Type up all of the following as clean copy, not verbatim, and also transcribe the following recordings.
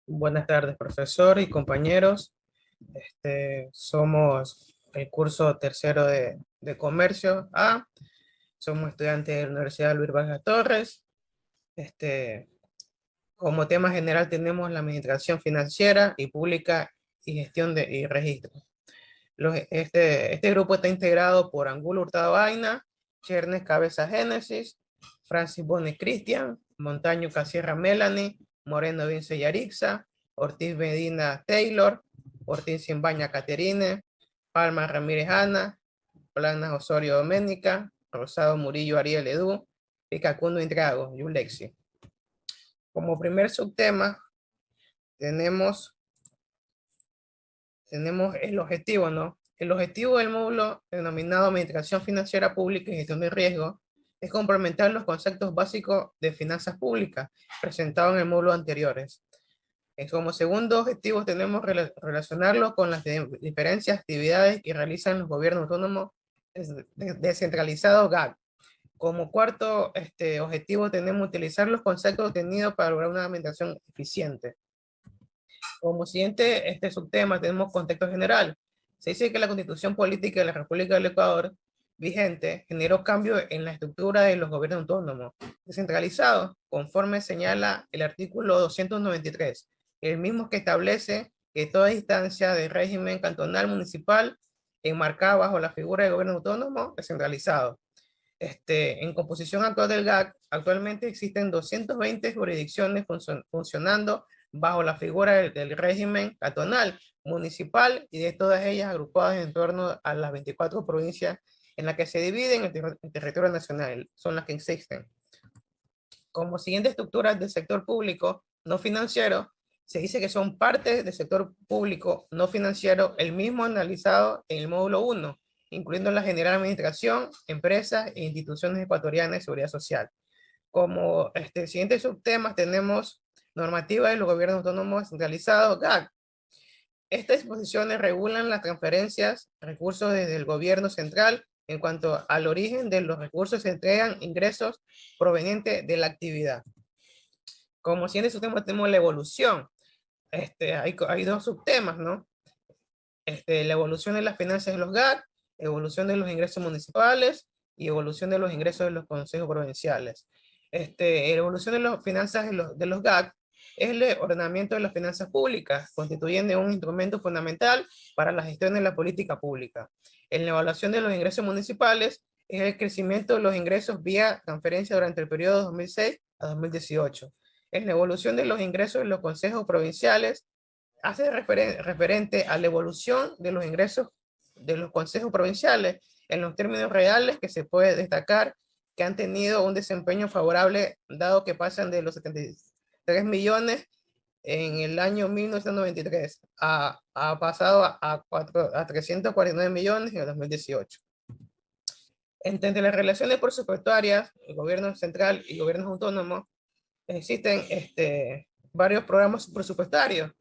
Buenas tardes, profesor y compañeros. Somos el curso tercero de Comercio A. Somos estudiantes de la Universidad Luis Vargas Torres. Este, Como tema general tenemos la administración financiera y pública y gestión y registro. Este grupo está integrado por Angulo Hurtado Aina, Chernes Cabeza Génesis, Francis Bonet Cristian, Montaño Casierra Melanie, Moreno Vince Yarixa, Ortiz Medina Taylor, Ortiz Simbaña Caterine, Palma Ramírez Ana, Planas Osorio Doménica, Rosado Murillo Ariel Edu, y Cacundo Indrago, Yulexi. Como primer subtema tenemos el objetivo, ¿no? El objetivo del módulo denominado Administración Financiera Pública y Gestión de Riesgo es complementar los conceptos básicos de finanzas públicas presentados en el módulo anteriores. Como segundo objetivo tenemos relacionarlo con las diferentes actividades que realizan los gobiernos autónomos descentralizados GAC. Como cuarto objetivo tenemos utilizar los conceptos obtenidos para lograr una administración eficiente. Como siguiente subtema tenemos contexto general. Se dice que la Constitución Política de la República del Ecuador vigente generó cambios en la estructura de los gobiernos autónomos descentralizados, conforme señala el artículo 293, el mismo que establece que toda instancia de régimen cantonal municipal enmarcada bajo la figura de gobierno autónomo descentralizado. En composición actual del GAC, actualmente existen 220 jurisdicciones funcionando bajo la figura del régimen cantonal, municipal y de todas ellas agrupadas en torno a las 24 provincias en las que se dividen el territorio nacional, son las que existen. Como siguiente estructuras del sector público no financiero, se dice que son partes del sector público no financiero, el mismo analizado en el módulo 1, incluyendo la general administración, empresas e instituciones ecuatorianas de seguridad social. Como siguientes subtemas tenemos normativa de los gobiernos autónomos descentralizados, GAC. Estas disposiciones regulan las transferencias, recursos desde el gobierno central en cuanto al origen de los recursos se entregan ingresos provenientes de la actividad. Como siguiente subtema tenemos la evolución. Hay dos subtemas, ¿no? La evolución de las finanzas de los GAC, evolución de los ingresos municipales y evolución de los ingresos de los consejos provinciales. La evolución de las finanzas de los GAC es el ordenamiento de las finanzas públicas, constituyendo un instrumento fundamental para la gestión de la política pública. En la evaluación de los ingresos municipales es el crecimiento de los ingresos vía transferencia durante el periodo 2006 a 2018. En la evolución de los ingresos de los consejos provinciales hace referente a la evolución de los ingresos de los consejos provinciales en los términos reales que se puede destacar que han tenido un desempeño favorable dado que pasan de los 73 millones en el año 1993 a pasado a 349 millones en el 2018. Entre las relaciones presupuestarias, el gobierno central y gobiernos autónomos, existen varios programas presupuestarios.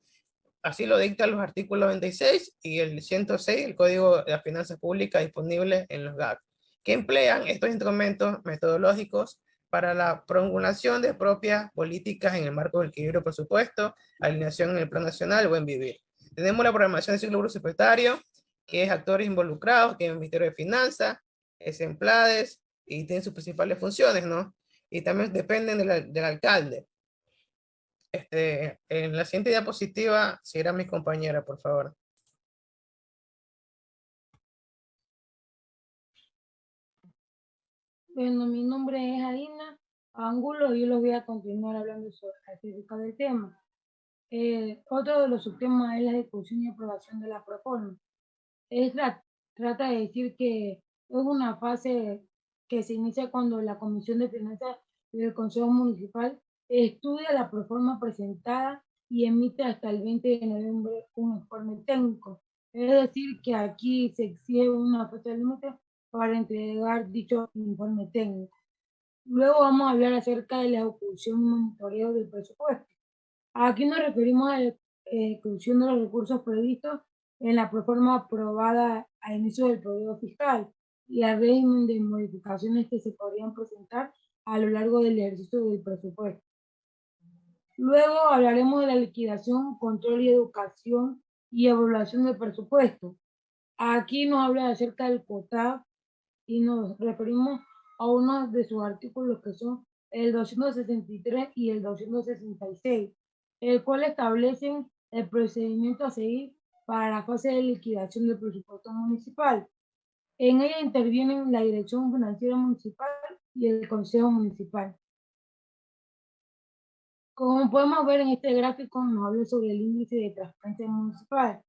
Así lo dictan los artículos 96 y el 106 del Código de las Finanzas Públicas disponibles en los GAC, que emplean estos instrumentos metodológicos para la promulgación de propias políticas en el marco del equilibrio presupuesto, alineación en el Plan Nacional, buen vivir. Tenemos la programación del ciclo presupuestario, que es actores involucrados, que es el Ministerio de Finanzas, es EMPLADES, y tienen sus principales funciones, ¿no? Y también dependen del alcalde. En la siguiente diapositiva, si era mi compañera, por favor. Bueno, mi nombre es Adina Angulo y yo les voy a continuar hablando acerca del tema. Otro de los subtemas es la discusión y aprobación de la proforma. Trata de decir que es una fase que se inicia cuando la Comisión de Finanzas del Consejo Municipal estudia la proforma presentada y emite hasta el 20 de noviembre un informe técnico. Es decir, que aquí se exige una fecha límite para entregar dicho informe técnico. Luego vamos a hablar acerca de la ejecución y monitoreo del presupuesto. Aquí nos referimos a la ejecución de los recursos previstos en la proforma aprobada al inicio del periodo fiscal y al régimen de modificaciones que se podrían presentar a lo largo del ejercicio del presupuesto. Luego hablaremos de la liquidación, control y educación y evaluación del presupuesto. Aquí nos habla acerca del COTAP y nos referimos a uno de sus artículos que son el 263 y el 266, el cual establecen el procedimiento a seguir para la fase de liquidación del presupuesto municipal. En ella intervienen la Dirección Financiera Municipal y el Consejo Municipal. Como podemos ver en este gráfico, nos habla sobre el índice de transparencia municipal.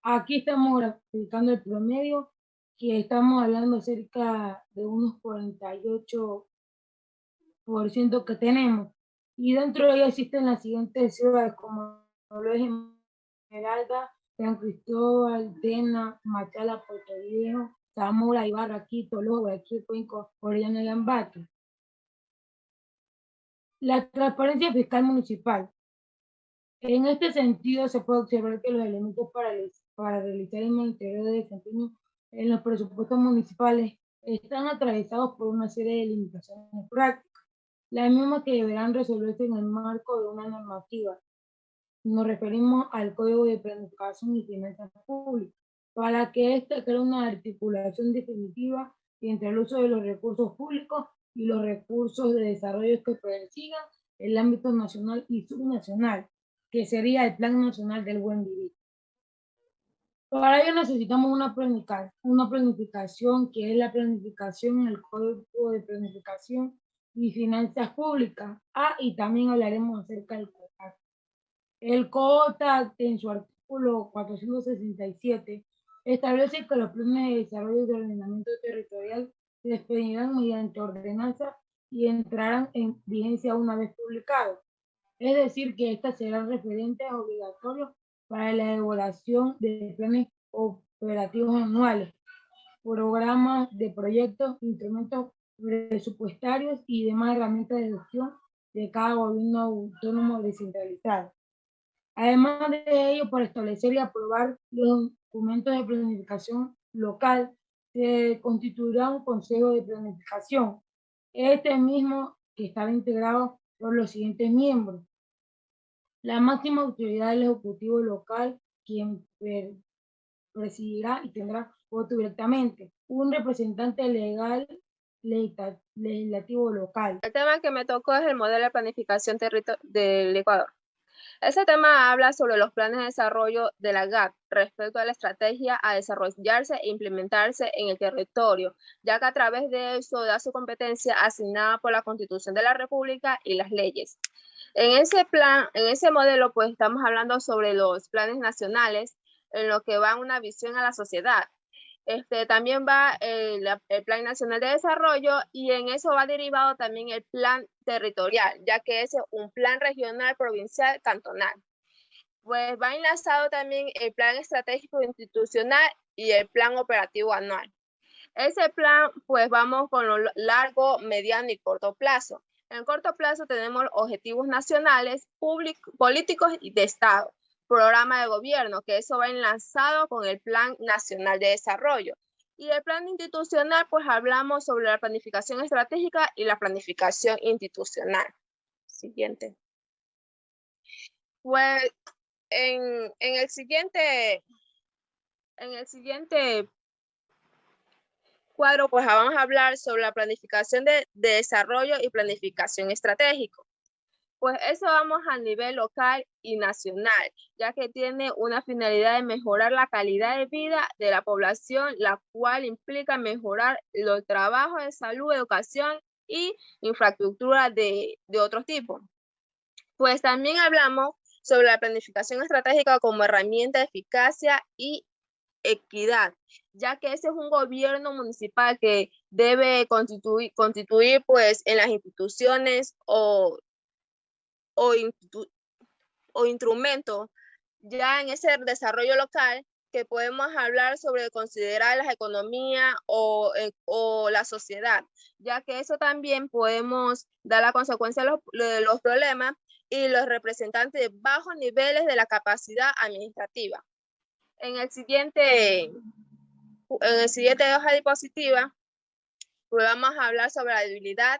Aquí estamos graficando el promedio, que estamos hablando cerca de unos 48% que tenemos. Y dentro de ella existen las siguientes ciudades, como lo es Esmeralda, San Cristóbal, Tena, Machala, Puerto Viejo, Zamora, Ibarra, Quito, Loja, Guayaquil, Cuenca, Orellana y Ambato. La transparencia fiscal municipal. En este sentido, se puede observar que los elementos para realizar el monitoreo de desempeño en los presupuestos municipales están atravesados por una serie de limitaciones prácticas, las mismas que deberán resolverse en el marco de una normativa. Nos referimos al Código de Planificación y Finanzas Públicas, para que éste cree una articulación definitiva entre el uso de los recursos públicos y los recursos de desarrollo que persigan el ámbito nacional y subnacional, que sería el Plan Nacional del Buen Vivir. Para ello necesitamos una planificación que es la planificación en el Código de Planificación y Finanzas Públicas. Y también hablaremos acerca del COTAC. El COTAC, en su artículo 467, establece que los planes de desarrollo de ordenamiento territorial se expedirán mediante ordenanza y entrarán en vigencia una vez publicados. Es decir, que estas serán referentes obligatorios para la elaboración de planes operativos anuales, programas de proyectos, instrumentos presupuestarios y demás herramientas de gestión de cada gobierno autónomo descentralizado. Además de ello, para establecer y aprobar los documentos de planificación local, se constituirá un consejo de planificación. Este mismo que estará integrado por los siguientes miembros: la máxima autoridad del Ejecutivo local, quien presidirá y tendrá voto directamente; un representante legal legislativo local. El tema que me tocó es el modelo de planificación del Ecuador. Este tema habla sobre los planes de desarrollo de la GAP respecto a la estrategia a desarrollarse e implementarse en el territorio, ya que a través de eso da su competencia asignada por la Constitución de la República y las leyes. En ese modelo, pues estamos hablando sobre los planes nacionales, en lo que va una visión a la sociedad. También va el Plan Nacional de Desarrollo, y en eso va derivado también el plan territorial, ya que es un plan regional, provincial, cantonal. Pues va enlazado también el plan estratégico institucional y el plan operativo anual. Ese plan, pues vamos con lo largo, mediano y corto plazo. En el corto plazo tenemos objetivos nacionales, políticos y de Estado, programa de gobierno, que eso va enlazado con el Plan Nacional de Desarrollo. Y el plan institucional, pues hablamos sobre la planificación estratégica y la planificación institucional. Siguiente. Pues en el siguiente cuadro, pues vamos a hablar sobre la planificación de desarrollo y planificación estratégico. Pues eso vamos a nivel local y nacional, ya que tiene una finalidad de mejorar la calidad de vida de la población, la cual implica mejorar los trabajos de salud, educación y infraestructura de otro tipo. Pues también hablamos sobre la planificación estratégica como herramienta de eficacia y equidad, ya que ese es un gobierno municipal que debe constituir pues en las instituciones o instrumentos ya en ese desarrollo local, que podemos hablar sobre considerar la economía o la sociedad, ya que eso también podemos dar la consecuencia de los problemas y los representantes de bajos niveles de la capacidad administrativa. En el siguiente hoja diapositiva, pues vamos a hablar sobre la debilidad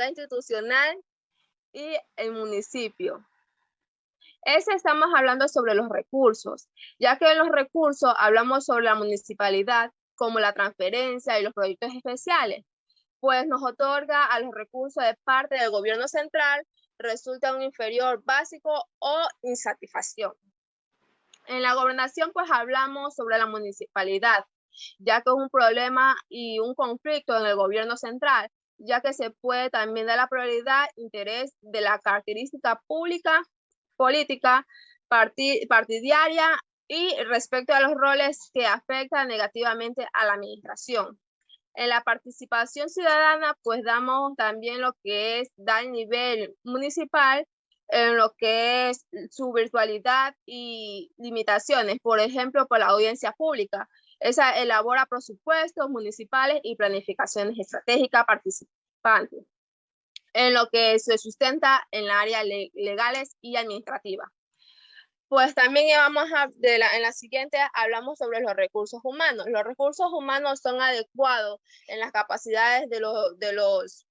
institucional y el municipio. Estamos hablando sobre los recursos, ya que en los recursos hablamos sobre la municipalidad, como la transferencia y los proyectos especiales, pues nos otorga a los recursos de parte del gobierno central, resulta un inferior básico o insatisfacción. En la gobernación, pues hablamos sobre la municipalidad, ya que es un problema y un conflicto en el gobierno central, ya que se puede también dar la prioridad, interés de la característica pública, política, partidaria y respecto a los roles que afectan negativamente a la administración. En la participación ciudadana, pues damos también lo que es dar el nivel municipal, en lo que es su virtualidad y limitaciones, por ejemplo, por la audiencia pública. Esa elabora presupuestos municipales y planificaciones estratégicas participantes, en lo que se sustenta en la área legales y administrativa. Pues también en la siguiente hablamos sobre los recursos humanos. Los recursos humanos son adecuados en las capacidades de los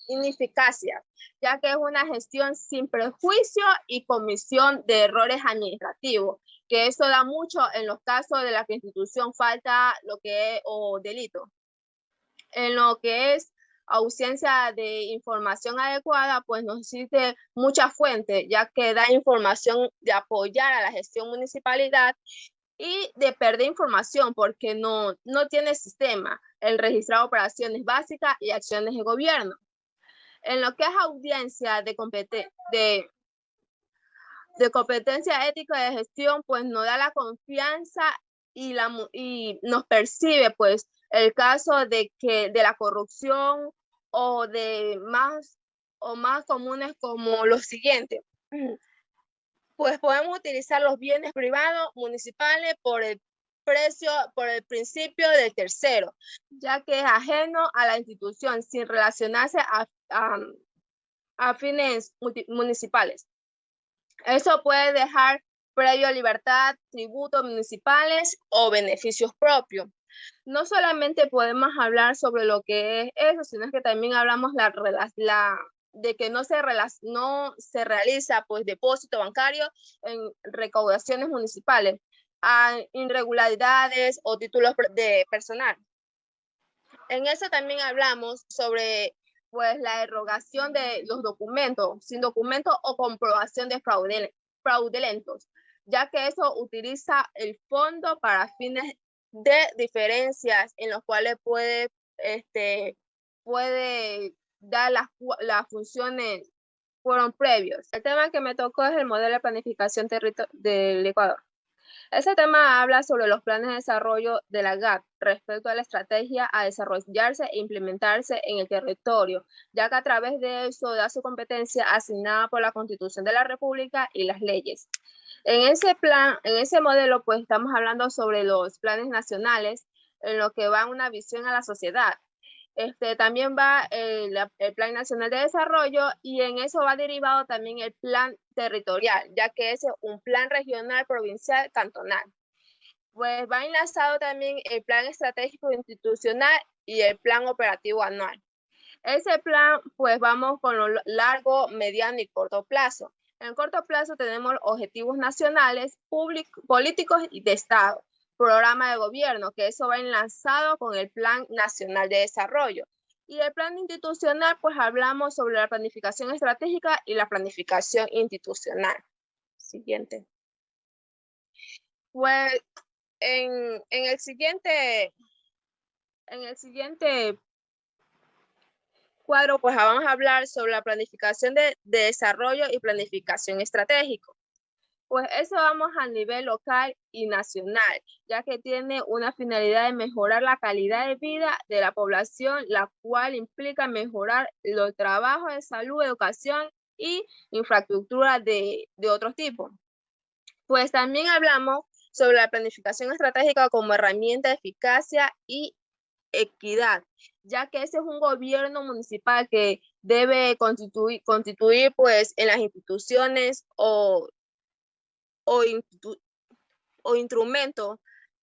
ineficacia, ya que es una gestión sin prejuicio y comisión de errores administrativos, que eso da mucho en los casos de la que institución falta lo que es o delito. En lo que es ausencia de información adecuada, pues nos existe mucha fuente, ya que da información de apoyar a la gestión municipalidad y de perder información porque no tiene sistema, el registrar operaciones básicas y acciones de gobierno. En lo que es audiencia de competencia ética de gestión, pues nos da la confianza y nos percibe pues el caso de la corrupción o más comunes como los siguientes. Pues podemos utilizar los bienes privados municipales por el principio del tercero, ya que es ajeno a la institución sin relacionarse a fines municipales. Eso puede dejar previo libertad, tributos municipales o beneficios propios. No solamente podemos hablar sobre lo que es eso, sino que también hablamos de que no se realiza pues depósito bancario en recaudaciones municipales, a irregularidades o títulos de personal. En eso también hablamos sobre pues la erogación de los documentos, sin documento o comprobación de fraudulentos, ya que eso utiliza el fondo para fines de diferencias en los cuales puede dar las funciones fueron previos. El tema que me tocó es el modelo de planificación del Ecuador. Este tema habla sobre los planes de desarrollo de la GAC respecto a la estrategia a desarrollarse e implementarse en el territorio, ya que a través de eso da su competencia asignada por la Constitución de la República y las leyes. En ese modelo, pues estamos hablando sobre los planes nacionales, en lo que va una visión a la sociedad. También va el Plan Nacional de Desarrollo y en eso va derivado también el Plan Territorial, ya que es un plan regional, provincial, cantonal. Pues va enlazado también el Plan Estratégico Institucional y el Plan Operativo Anual. Ese plan, pues vamos con lo largo, mediano y corto plazo. En el corto plazo tenemos objetivos nacionales, políticos y de Estado. Programa de gobierno, que eso va enlazado con el Plan Nacional de Desarrollo. Y el plan institucional, pues hablamos sobre la planificación estratégica y la planificación institucional. Siguiente. Pues en el siguiente cuadro, pues vamos a hablar sobre la planificación de desarrollo y planificación estratégico. Pues eso vamos a nivel local y nacional, ya que tiene una finalidad de mejorar la calidad de vida de la población, la cual implica mejorar los trabajos de salud, educación y infraestructura de otro tipo. Pues también hablamos sobre la planificación estratégica como herramienta de eficacia y equidad, ya que ese es un gobierno municipal que debe constituir pues en las instituciones o instrumento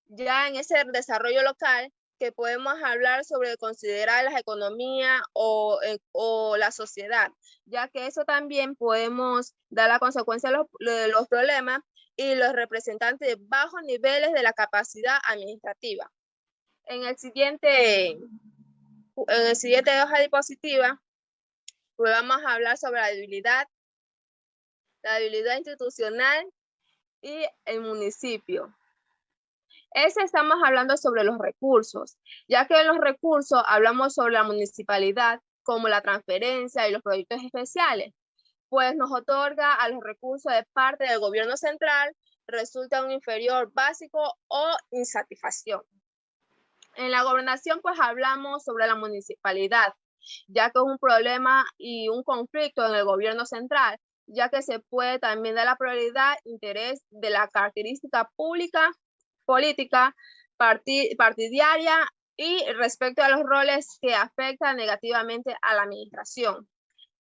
ya en ese desarrollo local que podemos hablar sobre considerar la economía o la sociedad, ya que eso también podemos dar la consecuencia de los problemas y los representantes de bajos niveles de la capacidad administrativa. En el siguiente hoja diapositiva, pues vamos a hablar sobre la debilidad institucional y el municipio. Estamos hablando sobre los recursos, ya que en los recursos hablamos sobre la municipalidad, como la transferencia y los proyectos especiales, pues nos otorga a los recursos de parte del gobierno central, resulta un inferior básico o insatisfacción. En la gobernación, pues hablamos sobre la municipalidad, ya que es un problema y un conflicto en el gobierno central, ya que se puede también dar la prioridad, interés de la característica pública, política, partidaria y respecto a los roles que afectan negativamente a la administración.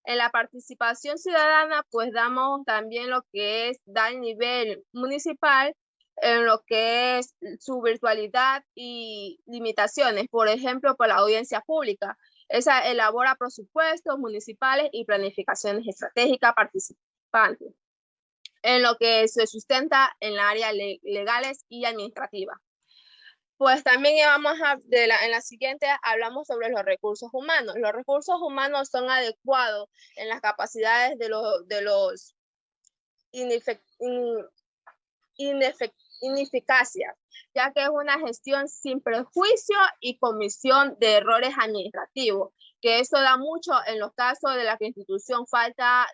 En la participación ciudadana, pues damos también lo que es dar nivel municipal, en lo que es su virtualidad y limitaciones, por ejemplo, por la audiencia pública. Esa elabora presupuestos municipales y planificaciones estratégicas participantes, en lo que se sustenta en la área legales y administrativa. Pues también en la siguiente hablamos sobre los recursos humanos. Los recursos humanos son adecuados en las capacidades de los ineficacias, ya que es una gestión sin prejuicio y comisión de errores administrativos, que eso da mucho en los casos de la que institución falta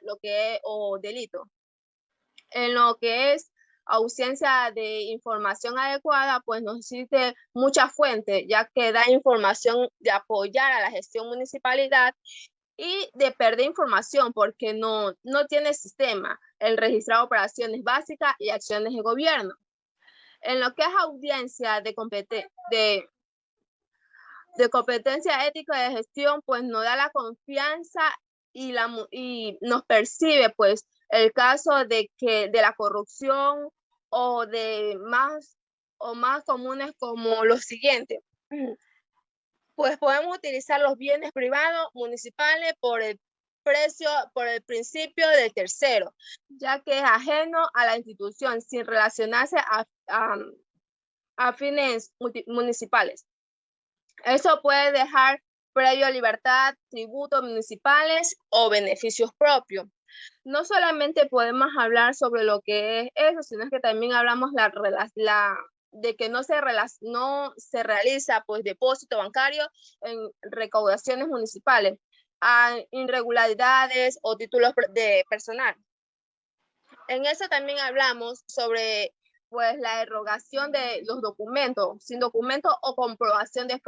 o delito. En lo que es ausencia de información adecuada, pues no existe mucha fuente, ya que da información de apoyar a la gestión municipalidad y de perder información porque no tiene sistema, el registrar operaciones básicas y acciones de gobierno. En lo que es audiencia de competencia ética de gestión, pues nos da la confianza y nos percibe pues el caso de la corrupción o más comunes como los siguientes. Pues podemos utilizar los bienes privados municipales por el principio del tercero, ya que es ajeno a la institución sin relacionarse a fines municipales. Eso puede dejar previo libertad, tributos municipales o beneficios propios. No solamente podemos hablar sobre lo que es eso, sino que también hablamos de que no se realiza pues depósito bancario en recaudaciones municipales, a irregularidades o títulos de personal. En eso también hablamos sobre pues la erogación de los documentos, sin documentos o comprobación de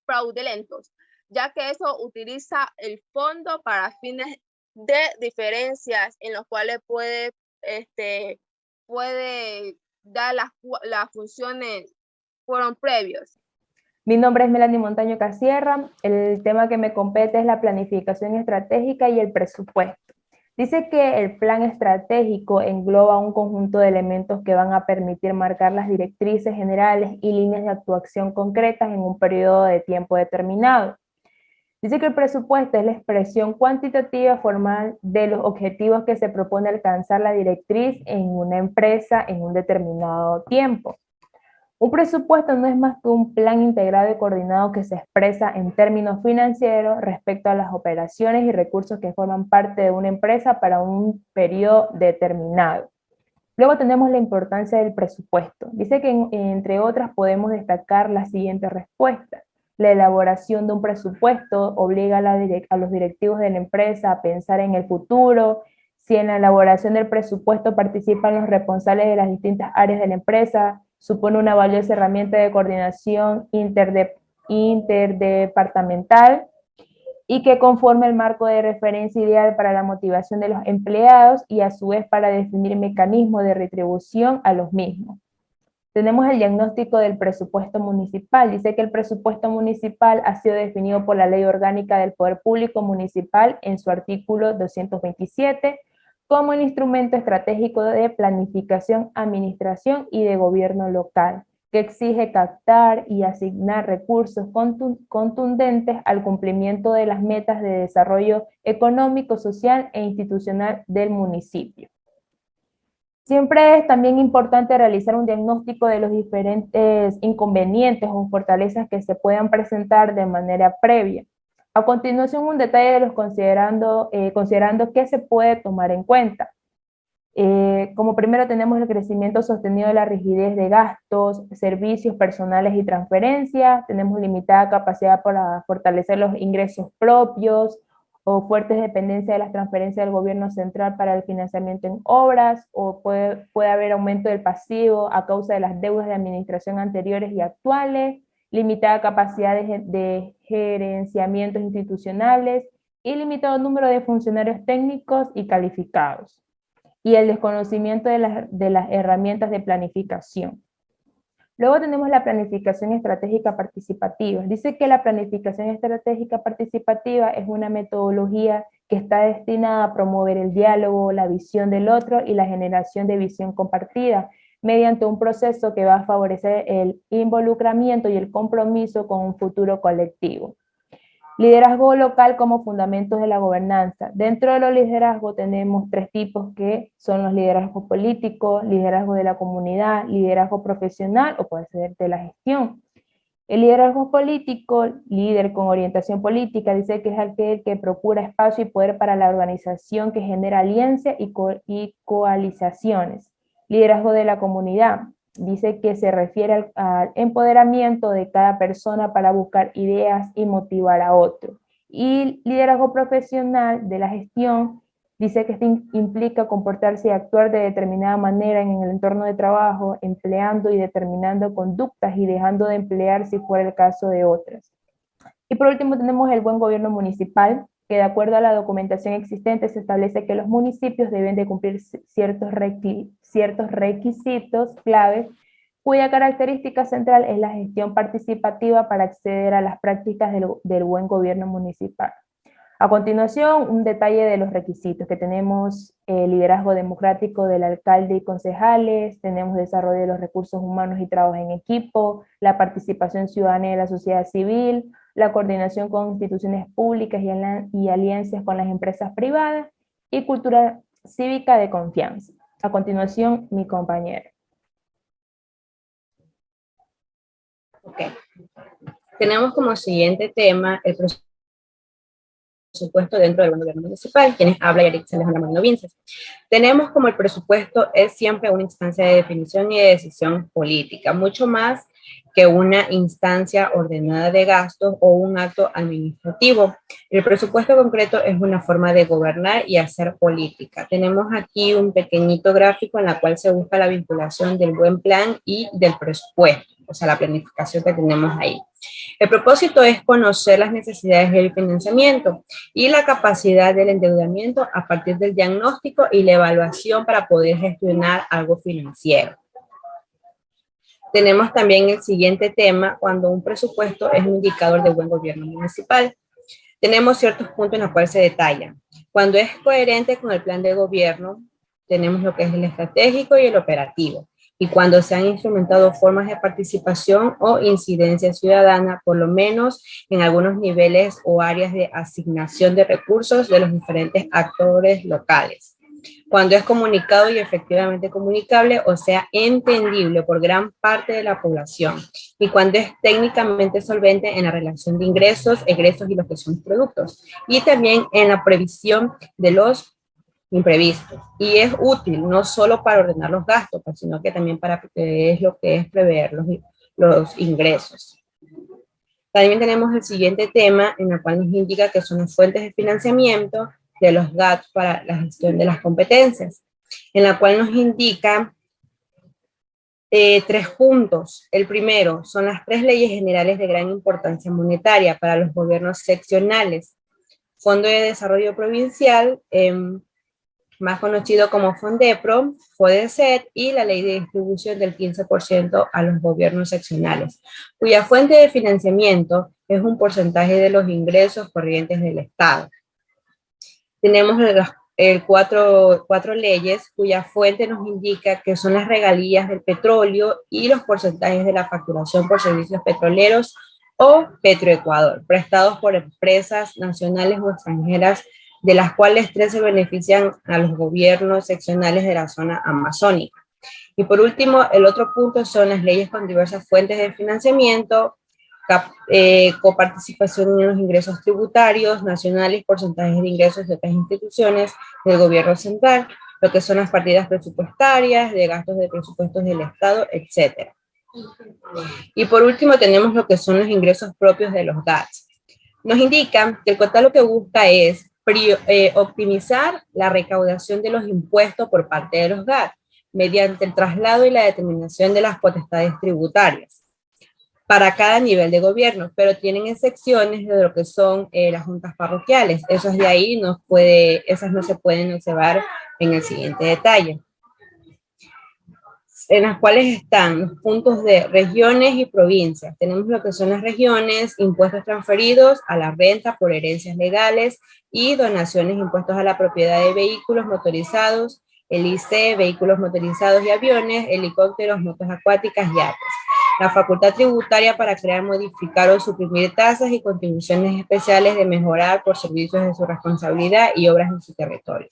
fraudulentos, ya que eso utiliza el fondo para fines de diferencias en los cuales puede dar las funciones fueron previos. Mi nombre es Melanie Montaño Casierra. El tema que me compete es la planificación estratégica y el presupuesto. Dice que el plan estratégico engloba un conjunto de elementos que van a permitir marcar las directrices generales y líneas de actuación concretas en un periodo de tiempo determinado. Dice que el presupuesto es la expresión cuantitativa formal de los objetivos que se propone alcanzar la directriz en una empresa en un determinado tiempo. Un presupuesto no es más que un plan integrado y coordinado que se expresa en términos financieros respecto a las operaciones y recursos que forman parte de una empresa para un periodo determinado. Luego tenemos la importancia del presupuesto. Dice que entre otras podemos destacar las siguientes respuestas. La elaboración de un presupuesto obliga a los directivos de la empresa a pensar en el futuro. Si en la elaboración del presupuesto participan los responsables de las distintas áreas de la empresa, supone una valiosa herramienta de coordinación interdepartamental y que conforma el marco de referencia ideal para la motivación de los empleados y a su vez para definir mecanismos de retribución a los mismos. Tenemos el diagnóstico del presupuesto municipal. Dice que el presupuesto municipal ha sido definido por la Ley Orgánica del Poder Público Municipal en su artículo 227 como el instrumento estratégico de planificación, administración y de gobierno local. que exige captar y asignar recursos contundentes al cumplimiento de las metas de desarrollo económico, social e institucional del municipio. Siempre es también importante realizar un diagnóstico de los diferentes inconvenientes o fortalezas que se puedan presentar de manera previa. A continuación, un detalle de los considerando qué se puede tomar en cuenta. Como primero tenemos el crecimiento sostenido de la rigidez de gastos, servicios personales y transferencias, tenemos limitada capacidad para fortalecer los ingresos propios o fuertes dependencias de las transferencias del gobierno central para el financiamiento en obras, o puede haber aumento del pasivo a causa de las deudas de administración anteriores y actuales, limitada capacidad de gerenciamientos institucionales y limitado número de funcionarios técnicos y calificados, y el desconocimiento de las herramientas de planificación. Luego tenemos la planificación estratégica participativa. Dice que la planificación estratégica participativa es una metodología que está destinada a promover el diálogo, la visión del otro y la generación de visión compartida, mediante un proceso que va a favorecer el involucramiento y el compromiso con un futuro colectivo. Liderazgo local como fundamentos de la gobernanza. Dentro de los liderazgos tenemos 3 tipos, que son los liderazgos políticos, liderazgo de la comunidad, liderazgo profesional o puede ser de la gestión. El liderazgo político, líder con orientación política, dice que es aquel que procura espacio y poder para la organización, que genera alianzas y coalizaciones. Liderazgo de la comunidad. Dice que se refiere al empoderamiento de cada persona para buscar ideas y motivar a otro. Y liderazgo profesional de la gestión, dice que implica comportarse y actuar de determinada manera en el entorno de trabajo, empleando y determinando conductas y dejando de emplear si fuera el caso de otras. Y por último tenemos el buen gobierno municipal, que de acuerdo a la documentación existente se establece que los municipios deben de cumplir ciertos requisitos claves, cuya característica central es la gestión participativa para acceder a las prácticas del buen gobierno municipal. A continuación, un detalle de los requisitos, que tenemos liderazgo democrático del alcalde y concejales, tenemos desarrollo de los recursos humanos y trabajo en equipo, la participación ciudadana de la sociedad civil, la coordinación con instituciones públicas y alianzas con las empresas privadas, y cultura cívica de confianza. A continuación, mi compañera. Ok. Tenemos como siguiente tema el presupuesto dentro del gobierno municipal, quienes habla Yaritza Alejandra Molino Vinces. Tenemos como el presupuesto es siempre una instancia de definición y de decisión política, mucho más que una instancia ordenada de gastos o un acto administrativo. El presupuesto concreto es una forma de gobernar y hacer política. Tenemos aquí un pequeñito gráfico en la cual se busca la vinculación del buen plan y del presupuesto, o sea, la planificación que tenemos ahí. El propósito es conocer las necesidades del financiamiento y la capacidad del endeudamiento a partir del diagnóstico y la evaluación para poder gestionar algo financiero. Tenemos también el siguiente tema, cuando un presupuesto es un indicador de buen gobierno municipal. Tenemos ciertos puntos en los cuales se detalla. Cuando es coherente con el plan de gobierno, tenemos lo que es el estratégico y el operativo. Y cuando se han instrumentado formas de participación o incidencia ciudadana, por lo menos en algunos niveles o áreas de asignación de recursos de los diferentes actores locales. Cuando es comunicado y efectivamente comunicable, o sea, entendible por gran parte de la población. Y cuando es técnicamente solvente en la relación de ingresos, egresos y los que son productos. Y también en la previsión de los imprevistos. Y es útil no solo para ordenar los gastos, sino que también para es lo que es prever los ingresos. También tenemos el siguiente tema en el cual nos indica que son las fuentes de financiamiento de los GAT para la gestión de las competencias, en la cual nos indica 3 puntos. El primero son las 3 leyes generales de gran importancia monetaria para los gobiernos seccionales. Fondo de Desarrollo Provincial, más conocido como FONDEPRO, FODECET, y la ley de distribución del 15% a los gobiernos seccionales, cuya fuente de financiamiento es un porcentaje de los ingresos corrientes del Estado. Tenemos cuatro leyes cuya fuente nos indica que son las regalías del petróleo y los porcentajes de la facturación por servicios petroleros o Petroecuador, prestados por empresas nacionales o extranjeras, de las cuales 3 se benefician a los gobiernos seccionales de la zona amazónica. Y por último, el otro punto son las leyes con diversas fuentes de financiamiento, coparticipación en los ingresos tributarios nacionales, porcentajes de ingresos de otras instituciones del gobierno central, lo que son las partidas presupuestarias, de gastos de presupuestos del Estado, etc. Y por último tenemos lo que son los ingresos propios de los GATS. Nos indican que el COTAD lo que busca es optimizar la recaudación de los impuestos por parte de los GAT mediante el traslado y la determinación de las potestades tributarias para cada nivel de gobierno, pero tienen excepciones de lo que son las juntas parroquiales. Esas de ahí esas no se pueden observar en el siguiente detalle, en las cuales están los puntos de regiones y provincias. Tenemos lo que son las regiones, impuestos transferidos a la renta por herencias legales y donaciones, impuestos a la propiedad de vehículos motorizados, el IC, vehículos motorizados y aviones, helicópteros, motos acuáticas y yates. La facultad tributaria para crear, modificar o suprimir tasas y contribuciones especiales de mejorar por servicios de su responsabilidad y obras en su territorio.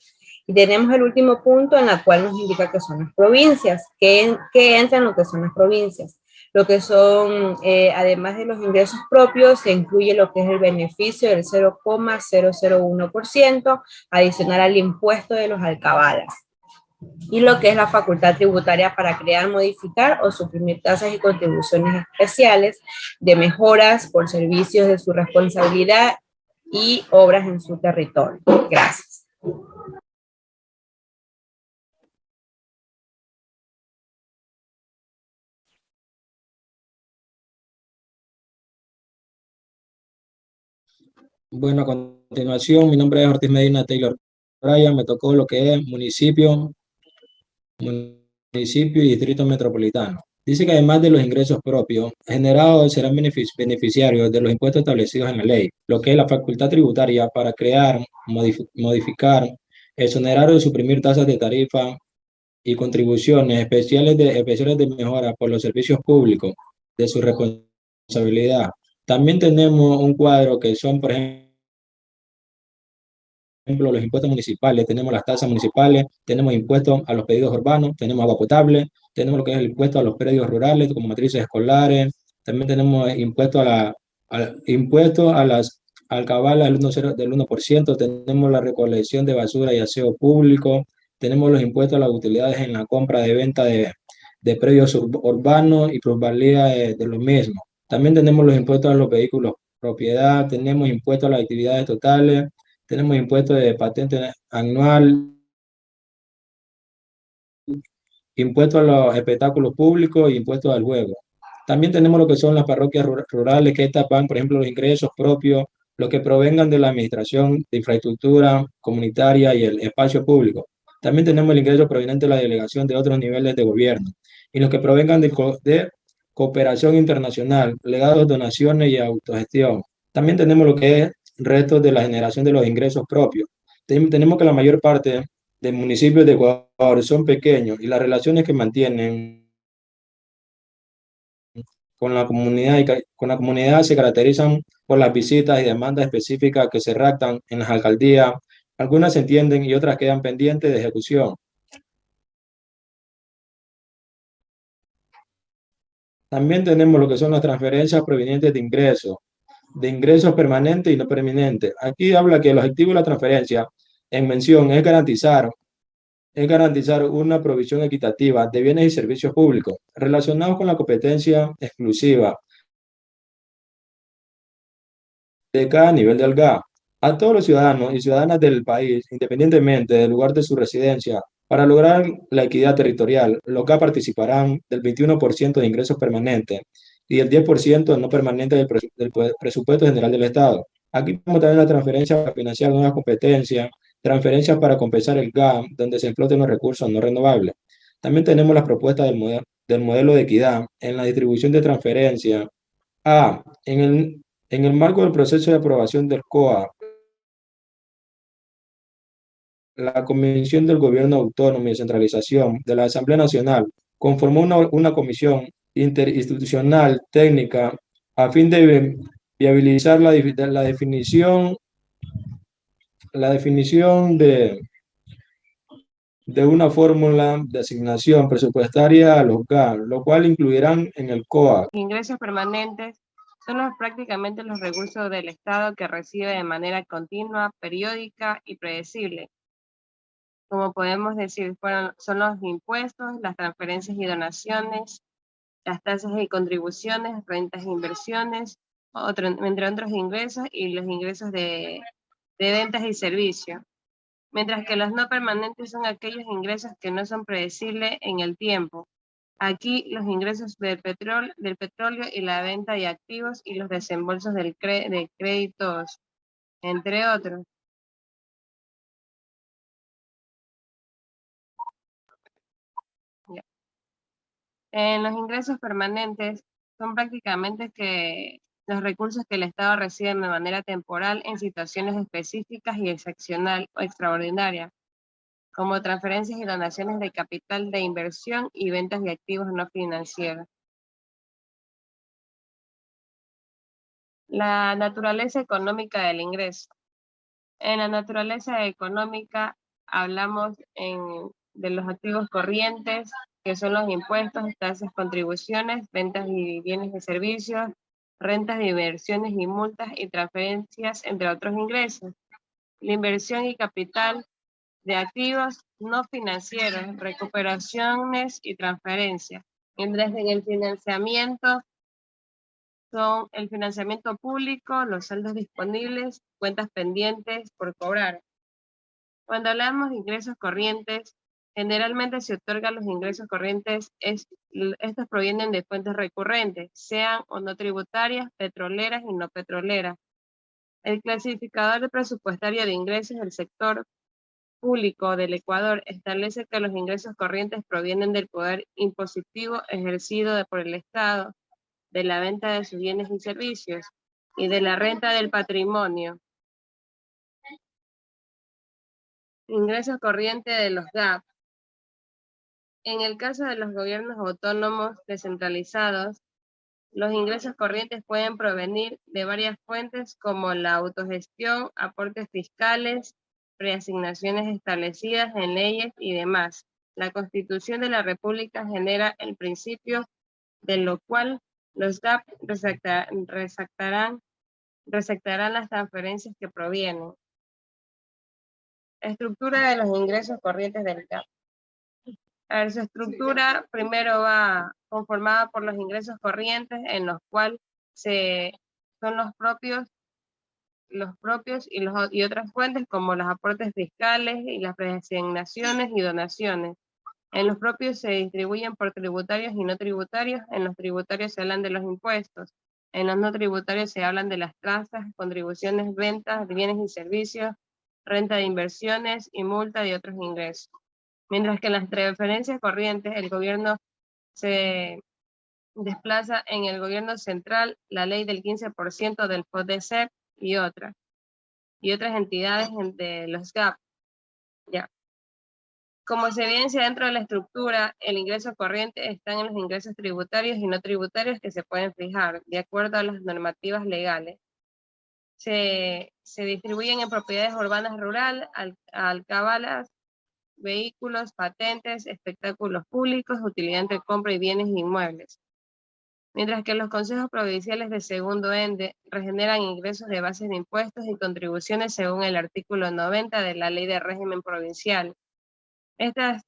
Y tenemos el último punto en la cual nos indica que son las provincias, que entran lo que son las provincias. Lo que son, además de los ingresos propios, se incluye lo que es el beneficio del 0,001% adicional al impuesto de los alcabalas. Y lo que es la facultad tributaria para crear, modificar o suprimir tasas y contribuciones especiales de mejoras por servicios de su responsabilidad y obras en su territorio. Gracias. Bueno, a continuación, mi nombre es Ortiz Medina Taylor Bryan, me tocó lo que es municipio y distrito metropolitano. Dice que además de los ingresos propios generados serán beneficiarios de los impuestos establecidos en la ley, lo que es la facultad tributaria para crear, modificar, exonerar o suprimir tasas de tarifa y contribuciones especiales de mejora por los servicios públicos de su responsabilidad. También tenemos un cuadro que son, por ejemplo, los impuestos municipales, tenemos las tasas municipales, tenemos impuestos a los pedidos urbanos, tenemos agua potable, tenemos lo que es el impuesto a los predios rurales como matrices escolares, también tenemos impuestos a las alcabalas del 1%, tenemos la recolección de basura y aseo público, tenemos los impuestos a las utilidades en la compra de venta de predios urbanos y plusvalía de los mismos. También tenemos los impuestos a los vehículos propiedad, tenemos impuestos a las actividades totales, tenemos impuestos de patente anual, impuestos a los espectáculos públicos y impuestos al juego. También tenemos lo que son las parroquias rurales, que estas van, por ejemplo, los ingresos propios, los que provengan de la administración de infraestructura comunitaria y el espacio público. También tenemos el ingreso proveniente de la delegación de otros niveles de gobierno y los que provengan de cooperación internacional, legados, donaciones y autogestión. También tenemos lo que es restos de la generación de los ingresos propios. Tenemos que la mayor parte de municipios de Ecuador son pequeños y las relaciones que mantienen con la comunidad se caracterizan por las visitas y demandas específicas que se redactan en las alcaldías. Algunas se entienden y otras quedan pendientes de ejecución. También tenemos lo que son las transferencias provenientes de ingresos permanentes y no permanentes. Aquí habla que el objetivo de la transferencia en mención es garantizar una provisión equitativa de bienes y servicios públicos relacionados con la competencia exclusiva de cada nivel del GAP a todos los ciudadanos y ciudadanas del país, independientemente del lugar de su residencia. Para lograr la equidad territorial, los GAP participarán del 21% de ingresos permanentes y el 10% no permanente del presupuesto general del Estado. Aquí tenemos también la transferencia para financiar nuevas competencias, transferencias para compensar el GAP, donde se exploten los recursos no renovables. También tenemos las propuestas del modelo de equidad en la distribución de transferencia. En el marco del proceso de aprobación del COA, la Comisión del Gobierno Autónomo y Descentralización de la Asamblea Nacional conformó una comisión interinstitucional técnica a fin de viabilizar la definición de una fórmula de asignación presupuestaria a los GAN, lo cual incluirán en el COAC. Ingresos permanentes son prácticamente los recursos del Estado que recibe de manera continua, periódica y predecible. Como podemos decir, son los impuestos, las transferencias y donaciones, las tasas y contribuciones, rentas e inversiones, entre otros ingresos, y los ingresos de ventas y servicios. Mientras que los no permanentes son aquellos ingresos que no son predecibles en el tiempo. Aquí los ingresos del petróleo y la venta de activos y los desembolsos de créditos, entre otros. En los ingresos permanentes son prácticamente los recursos que el Estado recibe de manera temporal en situaciones específicas y excepcional o extraordinarias, como transferencias y donaciones de capital de inversión y ventas de activos no financieros. La naturaleza económica del ingreso. En la naturaleza económica hablamos de los activos corrientes, que son los impuestos, tasas, contribuciones, ventas y bienes y servicios, rentas de inversiones y multas y transferencias, entre otros ingresos. La inversión y capital de activos no financieros, recuperaciones y transferencias. Mientras en el financiamiento son el financiamiento público, los saldos disponibles, cuentas pendientes por cobrar. Cuando hablamos de ingresos corrientes, generalmente se otorgan los ingresos corrientes, estos provienen de fuentes recurrentes, sean o no tributarias, petroleras y no petroleras. El clasificador presupuestario de ingresos del sector público del Ecuador establece que los ingresos corrientes provienen del poder impositivo ejercido por el Estado, de la venta de sus bienes y servicios y de la renta del patrimonio. Ingresos corrientes de los GAP. En el caso de los gobiernos autónomos descentralizados, los ingresos corrientes pueden provenir de varias fuentes como la autogestión, aportes fiscales, preasignaciones establecidas en leyes y demás. La Constitución de la República genera el principio de lo cual los GAP receptarán las transferencias que provienen. Estructura de los ingresos corrientes del GAP. Su estructura primero va conformada por los ingresos corrientes, en los cuales son los propios y otras fuentes como los aportes fiscales y las preasignaciones y donaciones. En los propios se distribuyen por tributarios y no tributarios. En los tributarios se hablan de los impuestos. En los no tributarios se hablan de las tasas, contribuciones, ventas de bienes y servicios, renta de inversiones y multa y otros ingresos. Mientras que en las transferencias corrientes el gobierno se desplaza en el gobierno central, la ley del 15% del FODESER y otras entidades de los GAP. Ya. Como se evidencia dentro de la estructura, el ingreso corriente está en los ingresos tributarios y no tributarios que se pueden fijar de acuerdo a las normativas legales. Se distribuyen en propiedades urbanas rural, alcabalas, vehículos, patentes, espectáculos públicos, utilidad entre compra y bienes inmuebles. Mientras que los consejos provinciales de segundo ende regeneran ingresos de bases de impuestos y contribuciones según el artículo 90 de la Ley de Régimen Provincial. Estas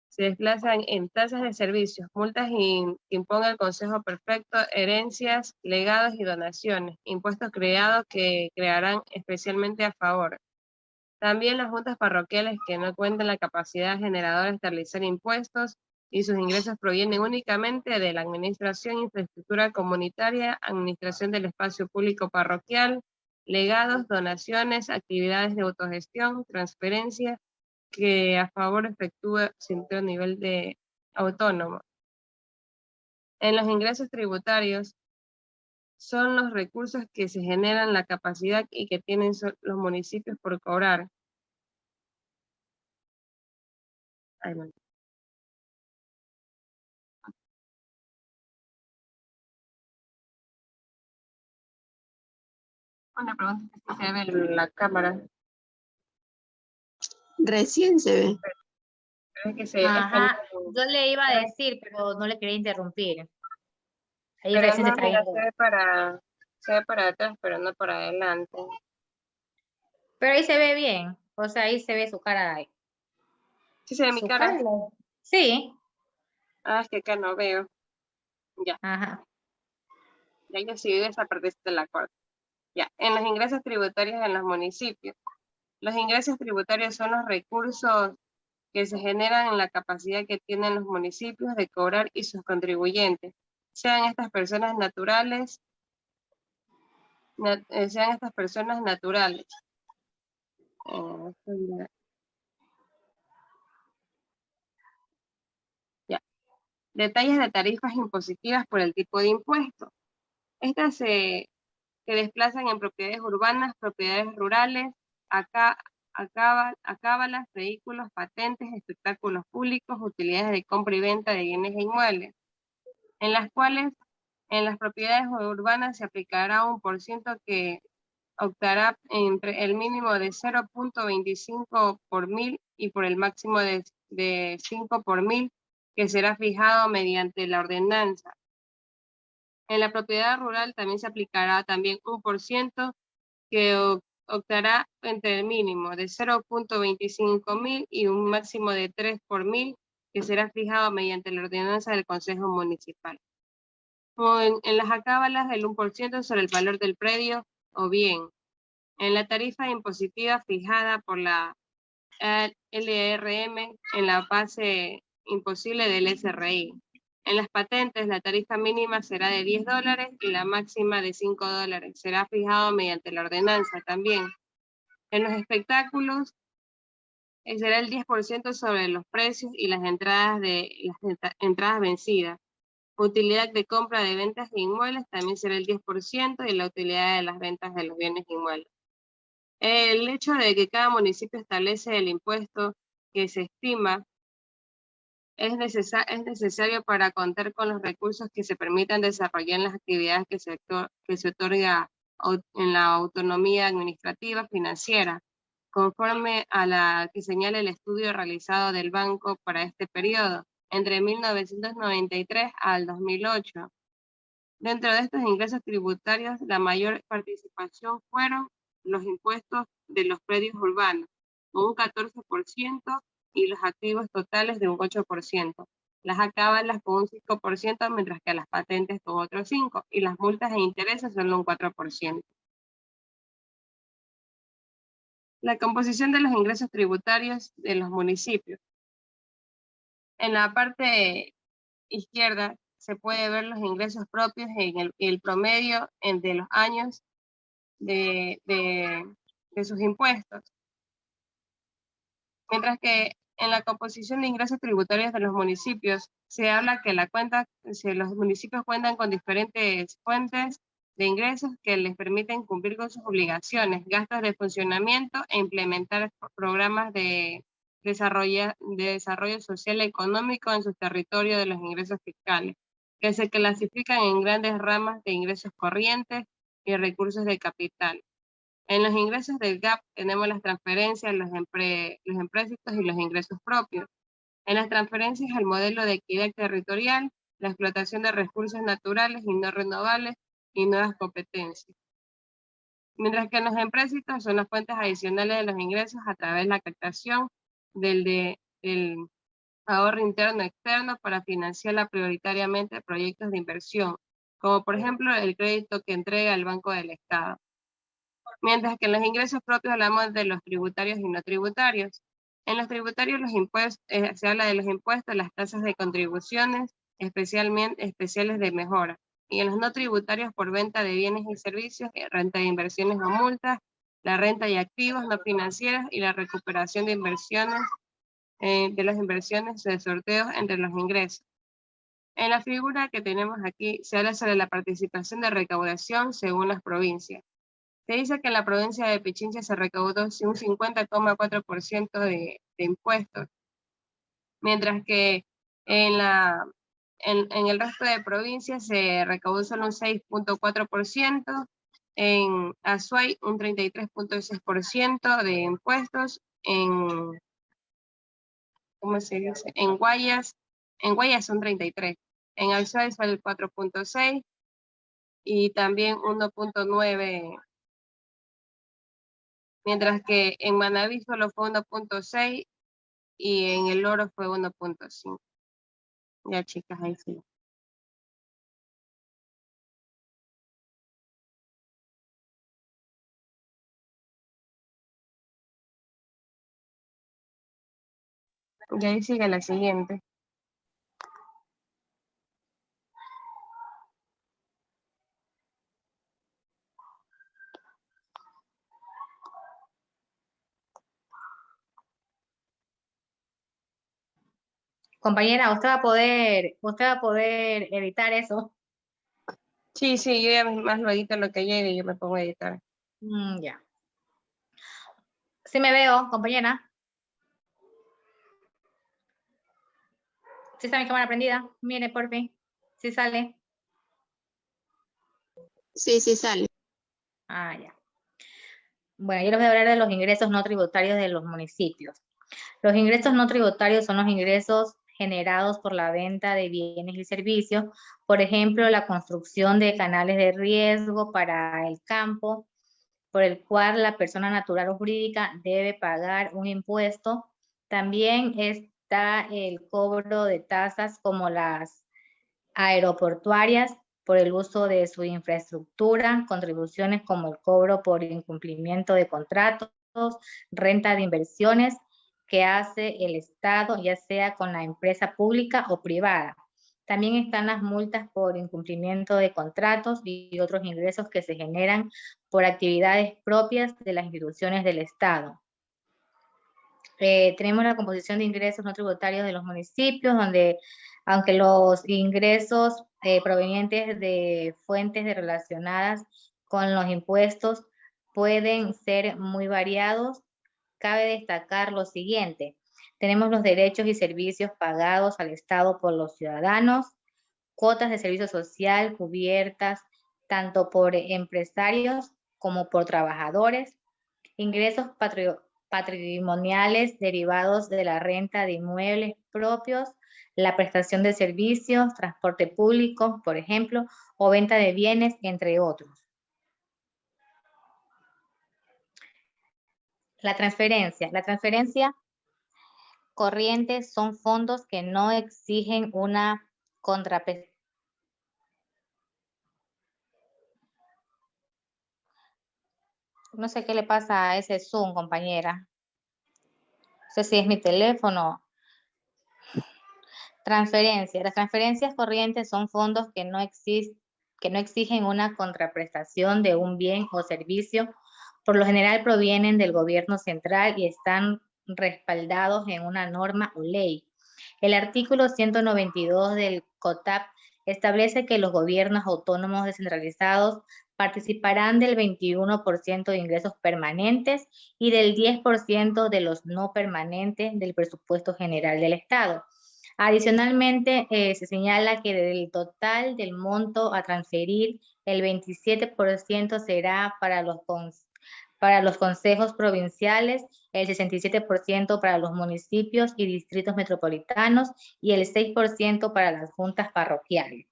se desplazan en tasas de servicios, multas que imponga el Consejo Perfecto, herencias, legados y donaciones, impuestos creados que crearán especialmente a favor. También las juntas parroquiales que no cuentan la capacidad generadora de establecer impuestos y sus ingresos provienen únicamente de la administración, infraestructura comunitaria, administración del espacio público parroquial, legados, donaciones, actividades de autogestión, transferencia, que a favor efectúa cierto nivel de autónomo. En los ingresos tributarios son los recursos que se generan la capacidad y que tienen los municipios por cobrar. Ay, no. Una pregunta que se ve en la cámara. Recién se ve. Es que se, Ajá, yo le iba a decir, pero no le quería interrumpir. Ahí pero recién se no, está mira, viendo. se ve para atrás, pero no para adelante. Pero ahí se ve bien. O sea, ahí se ve su cara. ¿Sí se ve mi Su cara? cara. Sí. Ah, es que acá no veo. Ya, Ajá. ya yo sí esa parte de la corte. Ya, en los ingresos tributarios en los municipios. Los ingresos tributarios son los recursos que se generan en la capacidad que tienen los municipios de cobrar y sus contribuyentes, sean estas personas naturales, Ya. Detalles de tarifas impositivas por el tipo de impuesto. Estas se desplazan en propiedades urbanas, propiedades rurales, acábalas, vehículos, patentes, espectáculos públicos, utilidades de compra y venta de bienes e inmuebles, en las cuales en las propiedades urbanas se aplicará un % que optará entre el mínimo de 0.25 por mil y por el máximo de 5 por mil, que será fijado mediante la ordenanza. En la propiedad rural también se aplicará también un % que optará entre el mínimo de 0.25 mil y un máximo de 3 por mil, que será fijado mediante la ordenanza del Consejo Municipal. O en las acábalas el 1% sobre el valor del predio, o bien en la tarifa impositiva fijada por la LRM en la base imposible del SRI. En las patentes la tarifa mínima será de $10 y la máxima de $5. Será fijado mediante la ordenanza también. En los espectáculos será el 10% sobre los precios y las entradas vencidas. Utilidad de compra de ventas de inmuebles también será el 10% y la utilidad de las ventas de los bienes inmuebles. El hecho de que cada municipio establece el impuesto que se estima es necesario para contar con los recursos que se permitan desarrollar las actividades que se otorga en la autonomía administrativa financiera, conforme a la que señala el estudio realizado del banco para este periodo, entre 1993 al 2008. Dentro de estos ingresos tributarios, la mayor participación fueron los impuestos de los predios urbanos, con un 14%, y los activos totales de un 8%. Las acábalas con un 5%, mientras que las patentes con otro 5%, y las multas e intereses solo un 4%. La composición de los ingresos tributarios de los municipios. En la parte izquierda se puede ver los ingresos propios en el promedio de los años de sus impuestos. Mientras que en la composición de ingresos tributarios de los municipios se habla que los municipios cuentan con diferentes fuentes de ingresos que les permiten cumplir con sus obligaciones, gastos de funcionamiento e implementar programas de desarrollo social y económico en su territorio de los ingresos fiscales, que se clasifican en grandes ramas de ingresos corrientes y recursos de capital. En los ingresos del GAP tenemos las transferencias, los empréstitos y los ingresos propios. En las transferencias, el modelo de equidad territorial, la explotación de recursos naturales y no renovables y nuevas competencias. Mientras que en los empréstitos son las fuentes adicionales de los ingresos a través de la captación del ahorro interno externo para financiar prioritariamente proyectos de inversión, como por ejemplo el crédito que entrega el Banco del Estado. Mientras que en los ingresos propios hablamos de los tributarios y no tributarios. En los tributarios se habla de los impuestos, las tasas de contribuciones, especiales de mejora. Y en los no tributarios por venta de bienes y servicios, renta de inversiones o multas, la renta y activos no financieros y la recuperación de inversiones, de las inversiones de sorteos entre los ingresos. En la figura que tenemos aquí se habla sobre la participación de recaudación según las provincias. Se dice que en la provincia de Pichincha se recaudó un 50,4% de impuestos, mientras que en el resto de provincias se recaudó solo un 6.4%, en Azuay un 33.6% de impuestos, ¿cómo se dice? En Guayas son 33%, en Azuay fue el 4.6% y también 1.9%, mientras que en Manabí solo fue 1.6% y en El Oro fue 1.5%. Ya, chicas, ahí sí. Y ahí sigue la siguiente. Compañera, usted va a poder editar eso. Sí, yo ya más lo edito lo que llegue y yo me pongo a editar. Ya. Sí me veo, compañera. Sí está mi cámara prendida. Mire, por fin. Sí sale. Sí, sale. Ah, ya. Bueno, yo les voy a hablar de los ingresos no tributarios de los municipios. Los ingresos no tributarios son los ingresos generados por la venta de bienes y servicios, por ejemplo, la construcción de canales de riesgo para el campo, por el cual la persona natural o jurídica debe pagar un impuesto. También está el cobro de tasas como las aeroportuarias por el uso de su infraestructura, contribuciones como el cobro por incumplimiento de contratos, renta de inversiones que hace el Estado, ya sea con la empresa pública o privada. También están las multas por incumplimiento de contratos y otros ingresos que se generan por actividades propias de las instituciones del Estado. Tenemos la composición de ingresos no tributarios de los municipios, donde aunque los ingresos provenientes de fuentes relacionadas con los impuestos pueden ser muy variados, cabe destacar lo siguiente. Tenemos los derechos y servicios pagados al Estado por los ciudadanos, cuotas de servicio social cubiertas tanto por empresarios como por trabajadores, ingresos patrimoniales derivados de la renta de inmuebles propios, la prestación de servicios, transporte público, por ejemplo, o venta de bienes, entre otros. La transferencia corriente son fondos que no exigen una contraprestación. No sé qué le pasa a ese Zoom, compañera. No sé si es mi teléfono. Transferencia. Las transferencias corrientes son fondos que no exigen una contraprestación de un bien o servicio. Por lo general provienen del gobierno central y están respaldados en una norma o ley. El artículo 192 del COTAP establece que los gobiernos autónomos descentralizados participarán del 21% de ingresos permanentes y del 10% de los no permanentes del presupuesto general del Estado. Adicionalmente, se señala que del total del monto a transferir, el 27% será para los consejos provinciales, el 67% para los municipios y distritos metropolitanos y el 6% para las juntas parroquiales.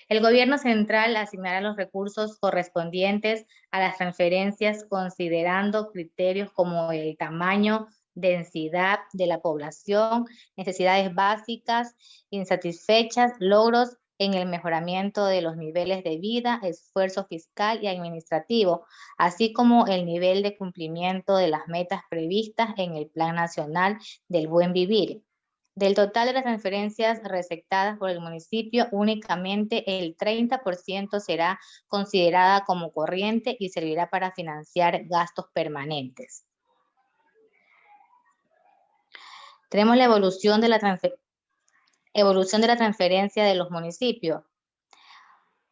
El gobierno central asignará los recursos correspondientes a las transferencias considerando criterios como el tamaño, densidad de la población, necesidades básicas, insatisfechas, logros en el mejoramiento de los niveles de vida, esfuerzo fiscal y administrativo, así como el nivel de cumplimiento de las metas previstas en el Plan Nacional del Buen Vivir. Del total de las transferencias receptadas por el municipio, únicamente el 30% será considerada como corriente y servirá para financiar gastos permanentes. Tenemos la evolución de la transferencia de los municipios.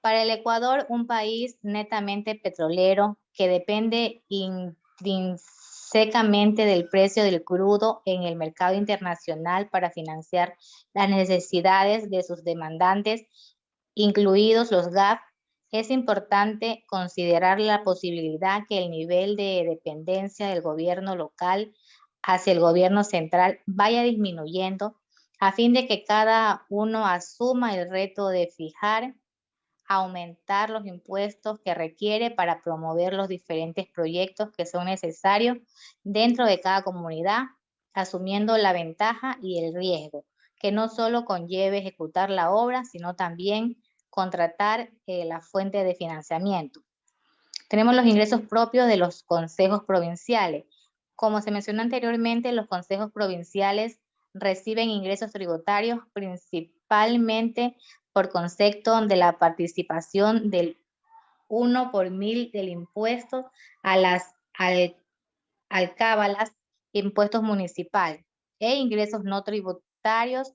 Para el Ecuador, un país netamente petrolero que depende intrínsecamente secamente del precio del crudo en el mercado internacional para financiar las necesidades de sus demandantes, incluidos los GAP, es importante considerar la posibilidad que el nivel de dependencia del gobierno local hacia el gobierno central vaya disminuyendo a fin de que cada uno asuma el reto de fijar, aumentar los impuestos que requiere para promover los diferentes proyectos que son necesarios dentro de cada comunidad, asumiendo la ventaja y el riesgo, que no solo conlleve ejecutar la obra, sino también contratar la fuente de financiamiento. Tenemos los ingresos propios de los consejos provinciales. Como se mencionó anteriormente, los consejos provinciales reciben ingresos tributarios principalmente por concepto de la participación del 1 por 1000 del impuesto a las alcábalas, impuestos municipales, e ingresos no tributarios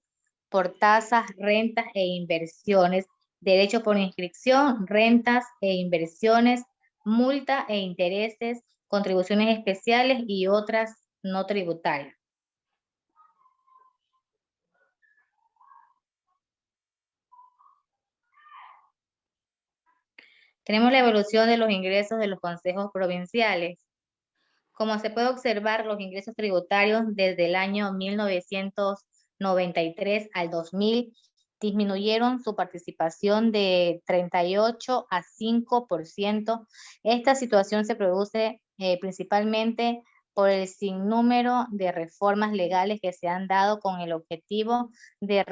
por tasas, rentas e inversiones, derecho por inscripción, rentas e inversiones, multa e intereses, contribuciones especiales y otras no tributarias. Tenemos la evolución de los ingresos de los consejos provinciales. Como se puede observar, los ingresos tributarios desde el año 1993 al 2000 disminuyeron su participación de 38 a 5%. Esta situación se produce principalmente por el sinnúmero de reformas legales que se han dado con el objetivo de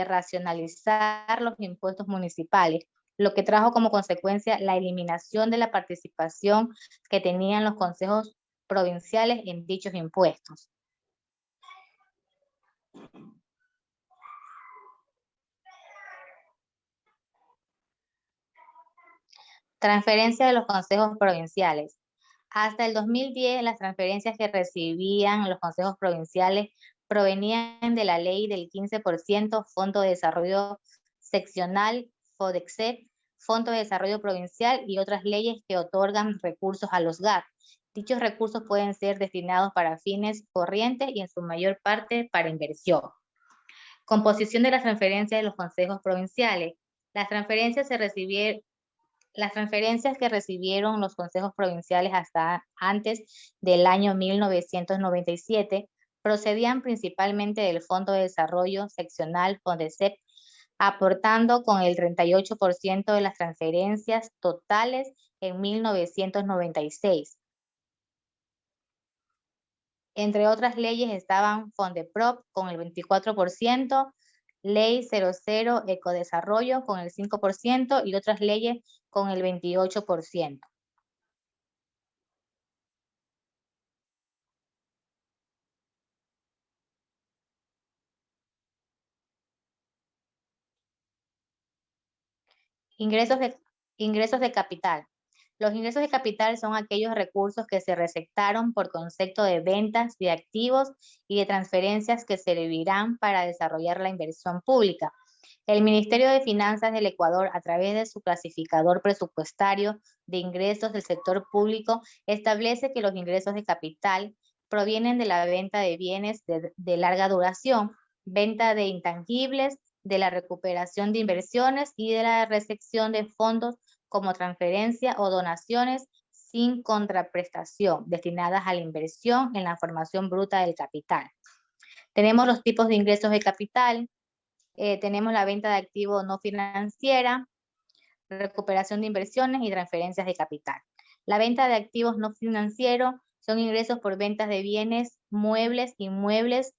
racionalizar los impuestos municipales, lo que trajo como consecuencia la eliminación de la participación que tenían los consejos provinciales en dichos impuestos. Transferencia de los consejos provinciales. Hasta el 2010, las transferencias que recibían los consejos provinciales provenían de la ley del 15%, Fondo de Desarrollo Seccional, FODEXEP, Fondo de Desarrollo Provincial y otras leyes que otorgan recursos a los GAP. Dichos recursos pueden ser destinados para fines corrientes y en su mayor parte para inversión. Composición de las transferencias de los consejos provinciales. Las transferencias que recibieron los consejos provinciales hasta antes del año 1997 procedían principalmente del Fondo de Desarrollo Seccional, FONDESEP, aportando con el 38% de las transferencias totales en 1996. Entre otras leyes estaban FONDEPROP con el 24%, Ley 00 Ecodesarrollo con el 5% y otras leyes con el 28%. Ingresos de capital. Los ingresos de capital son aquellos recursos que se receptaron por concepto de ventas de activos y de transferencias que servirán para desarrollar la inversión pública. El Ministerio de Finanzas del Ecuador, a través de su clasificador presupuestario de ingresos del sector público, establece que los ingresos de capital provienen de la venta de bienes de larga duración, venta de intangibles, de la recuperación de inversiones y de la recepción de fondos como transferencia o donaciones sin contraprestación destinadas a la inversión en la formación bruta del capital. Tenemos los tipos de ingresos de capital. Tenemos la venta de activos no financiera, recuperación de inversiones y transferencias de capital. La venta de activos no financieros son ingresos por ventas de bienes, muebles, inmuebles,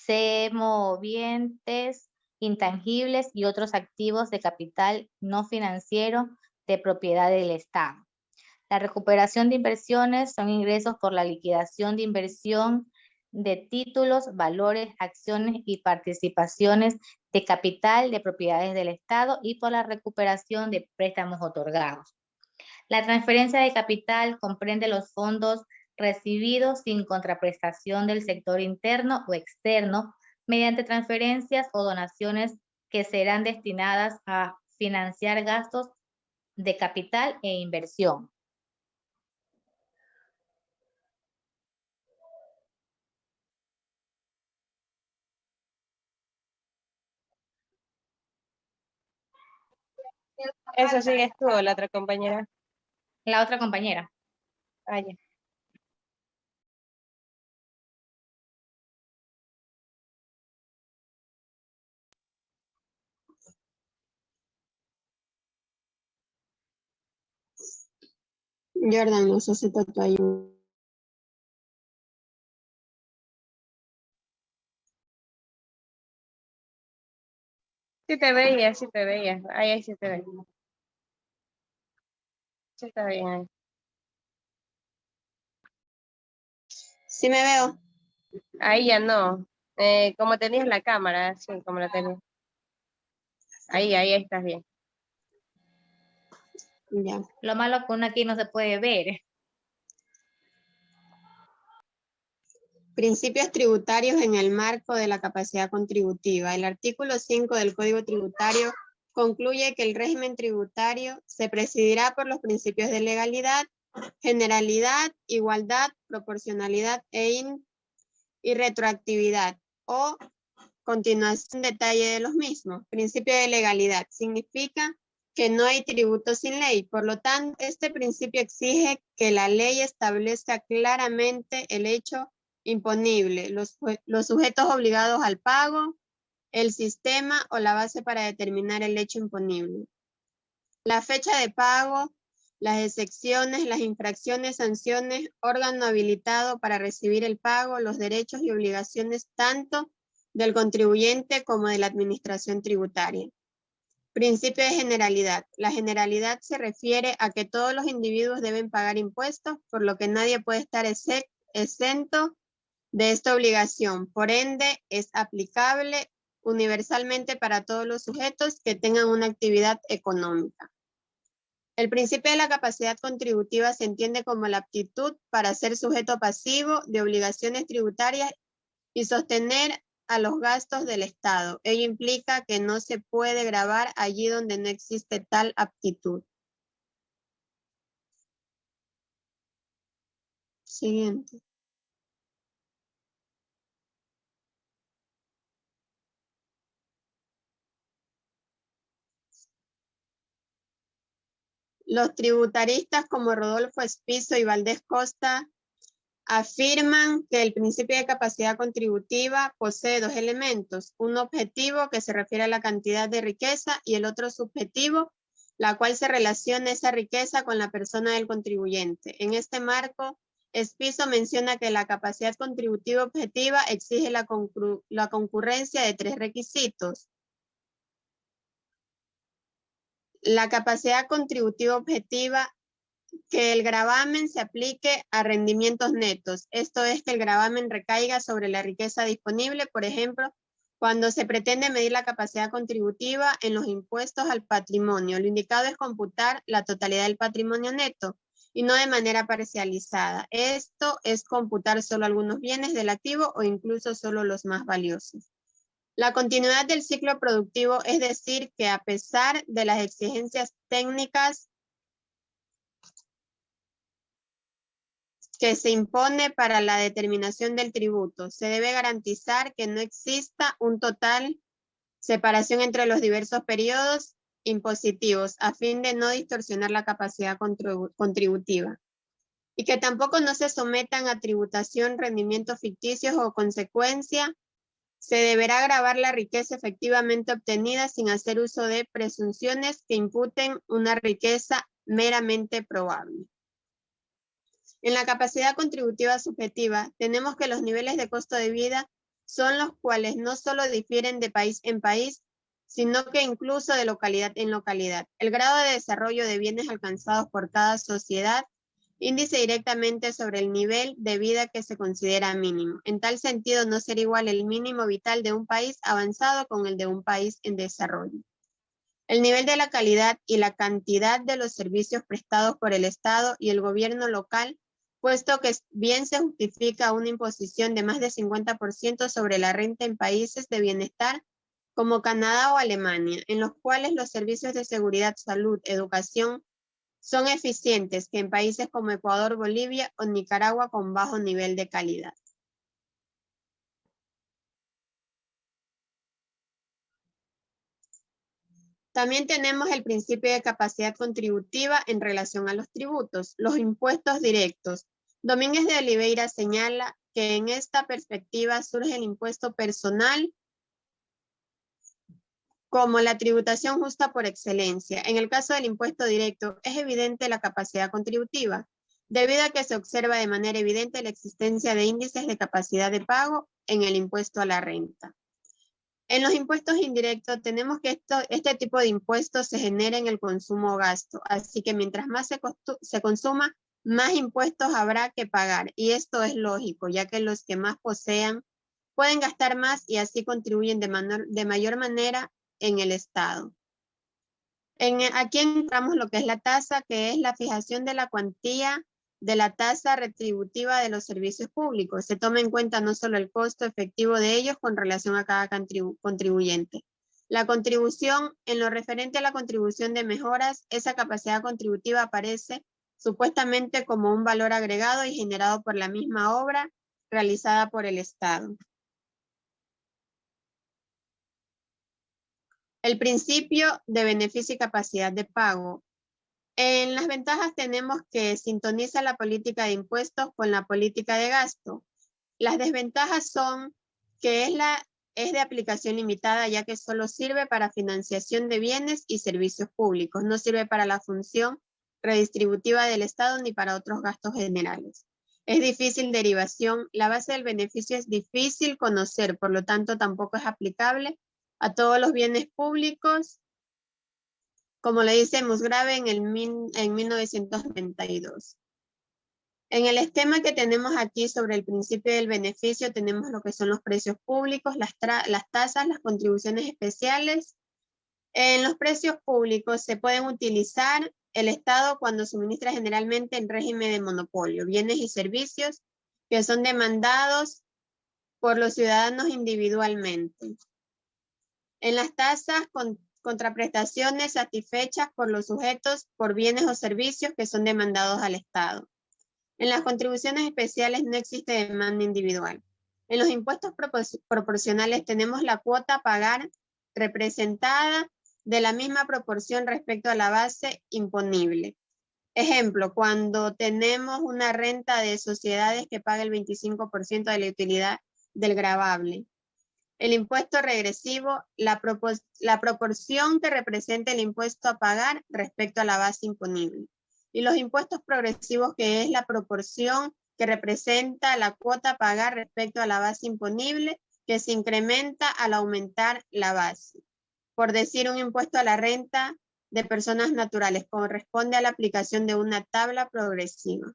semovientes, intangibles y otros activos de capital no financiero de propiedad del Estado. La recuperación de inversiones son ingresos por la liquidación de inversión de títulos, valores, acciones y participaciones de capital de propiedades del Estado y por la recuperación de préstamos otorgados. La transferencia de capital comprende los fondos recibidos sin contraprestación del sector interno o externo mediante transferencias o donaciones que serán destinadas a financiar gastos de capital e inversión. Eso sigues tú o la otra compañera. La otra compañera. Ah, ya. Jordan, no sé si te ayuda. Sí te veía, sí te veía. Ahí sí te veía. Sí está bien ahí. Sí me veo. Ahí ya no. Como tenías la cámara, sí, como la tenías. Ahí estás bien. Ya. Lo malo es que uno aquí no se puede ver. Principios tributarios en el marco de la capacidad contributiva. El artículo 5 del Código Tributario concluye que el régimen tributario se presidirá por los principios de legalidad, generalidad, igualdad, proporcionalidad y retroactividad o continuación detalle de los mismos. Principio de legalidad significa que no hay tributo sin ley. Por lo tanto, este principio exige que la ley establezca claramente el hecho imponible, los sujetos obligados al pago, el sistema o la base para determinar el hecho imponible. La fecha de pago, las excepciones, las infracciones, sanciones, órgano habilitado para recibir el pago, los derechos y obligaciones tanto del contribuyente como de la administración tributaria. Principio de generalidad. La generalidad se refiere a que todos los individuos deben pagar impuestos, por lo que nadie puede estar exento de esta obligación. Por ende, es aplicable universalmente para todos los sujetos que tengan una actividad económica. El principio de la capacidad contributiva se entiende como la aptitud para ser sujeto pasivo de obligaciones tributarias y sostener a los gastos del Estado. Ello implica que no se puede gravar allí donde no existe tal aptitud. Siguiente. Los tributaristas como Rodolfo Espizo y Valdés Costa afirman que el principio de capacidad contributiva posee dos elementos, un objetivo que se refiere a la cantidad de riqueza y el otro subjetivo, la cual se relaciona esa riqueza con la persona del contribuyente. En este marco, Espizo menciona que la capacidad contributiva objetiva exige la concurrencia de tres requisitos. La capacidad contributiva objetiva, que el gravamen se aplique a rendimientos netos. Esto es que el gravamen recaiga sobre la riqueza disponible, por ejemplo, cuando se pretende medir la capacidad contributiva en los impuestos al patrimonio. Lo indicado es computar la totalidad del patrimonio neto y no de manera parcializada. Esto es computar solo algunos bienes del activo o incluso solo los más valiosos. La continuidad del ciclo productivo, es decir, que a pesar de las exigencias técnicas que se impone para la determinación del tributo, se debe garantizar que no exista un total separación entre los diversos periodos impositivos a fin de no distorsionar la capacidad contributiva y que tampoco no se sometan a tributación rendimientos ficticios o consecuencia. Se deberá gravar la riqueza efectivamente obtenida sin hacer uso de presunciones que imputen una riqueza meramente probable. En la capacidad contributiva subjetiva, tenemos que los niveles de costo de vida son los cuales no solo difieren de país en país, sino que incluso de localidad en localidad. El grado de desarrollo de bienes alcanzados por cada sociedad índice directamente sobre el nivel de vida que se considera mínimo. En tal sentido, no será igual el mínimo vital de un país avanzado con el de un país en desarrollo. El nivel de la calidad y la cantidad de los servicios prestados por el Estado y el gobierno local, puesto que bien se justifica una imposición de más de 50% sobre la renta en países de bienestar como Canadá o Alemania, en los cuales los servicios de seguridad, salud, educación son eficientes que en países como Ecuador, Bolivia o Nicaragua con bajo nivel de calidad. También tenemos el principio de capacidad contributiva en relación a los tributos, los impuestos directos. Domínguez de Oliveira señala que en esta perspectiva surge el impuesto personal como la tributación justa por excelencia. En el caso del impuesto directo, es evidente la capacidad contributiva, debido a que se observa de manera evidente la existencia de índices de capacidad de pago en el impuesto a la renta. En los impuestos indirectos tenemos que este tipo de impuestos se genera en el consumo o gasto, así que mientras más se consuma, más impuestos habrá que pagar, y esto es lógico, ya que los que más posean pueden gastar más y así contribuyen de mayor manera en el Estado. Aquí encontramos lo que es la tasa, que es la fijación de la cuantía de la tasa retributiva de los servicios públicos. Se toma en cuenta no solo el costo efectivo de ellos con relación a cada contribuyente. La contribución, en lo referente a la contribución de mejoras, esa capacidad contributiva aparece supuestamente como un valor agregado y generado por la misma obra realizada por el Estado. El principio de beneficio y capacidad de pago. En las ventajas tenemos que sintoniza la política de impuestos con la política de gasto. Las desventajas son que es de aplicación limitada, ya que solo sirve para financiación de bienes y servicios públicos. No sirve para la función redistributiva del Estado ni para otros gastos generales. Es difícil derivación. La base del beneficio es difícil conocer, por lo tanto tampoco es aplicable a todos los bienes públicos, como le dice Musgrave en 1992. En el esquema que tenemos aquí sobre el principio del beneficio tenemos lo que son los precios públicos, las tasas, las contribuciones especiales. En los precios públicos se pueden utilizar el Estado cuando suministra generalmente en régimen de monopolio, bienes y servicios que son demandados por los ciudadanos individualmente. En las tasas, contraprestaciones satisfechas por los sujetos por bienes o servicios que son demandados al Estado. En las contribuciones especiales no existe demanda individual. En los impuestos proporcionales tenemos la cuota a pagar representada de la misma proporción respecto a la base imponible. Ejemplo, cuando tenemos una renta de sociedades que paga el 25% de la utilidad del gravable. El impuesto regresivo, la proporción que representa el impuesto a pagar respecto a la base imponible. Y los impuestos progresivos, que es la proporción que representa la cuota a pagar respecto a la base imponible, que se incrementa al aumentar la base. Por decir, un impuesto a la renta de personas naturales corresponde a la aplicación de una tabla progresiva.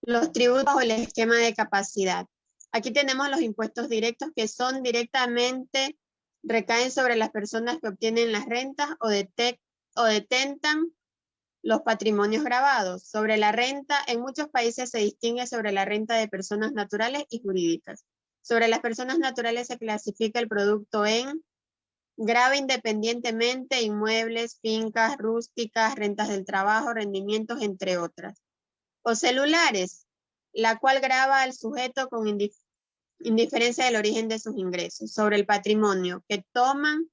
Los tributos o el esquema de capacidad. Aquí tenemos los impuestos directos que son directamente, recaen sobre las personas que obtienen las rentas o detentan los patrimonios gravados. Sobre la renta, en muchos países se distingue sobre la renta de personas naturales y jurídicas. Sobre las personas naturales se clasifica el producto en grava independientemente, inmuebles, fincas, rústicas, rentas del trabajo, rendimientos, entre otras. O celulares, la cual grava al sujeto con indiferencia del origen de sus ingresos. Sobre el patrimonio, que toman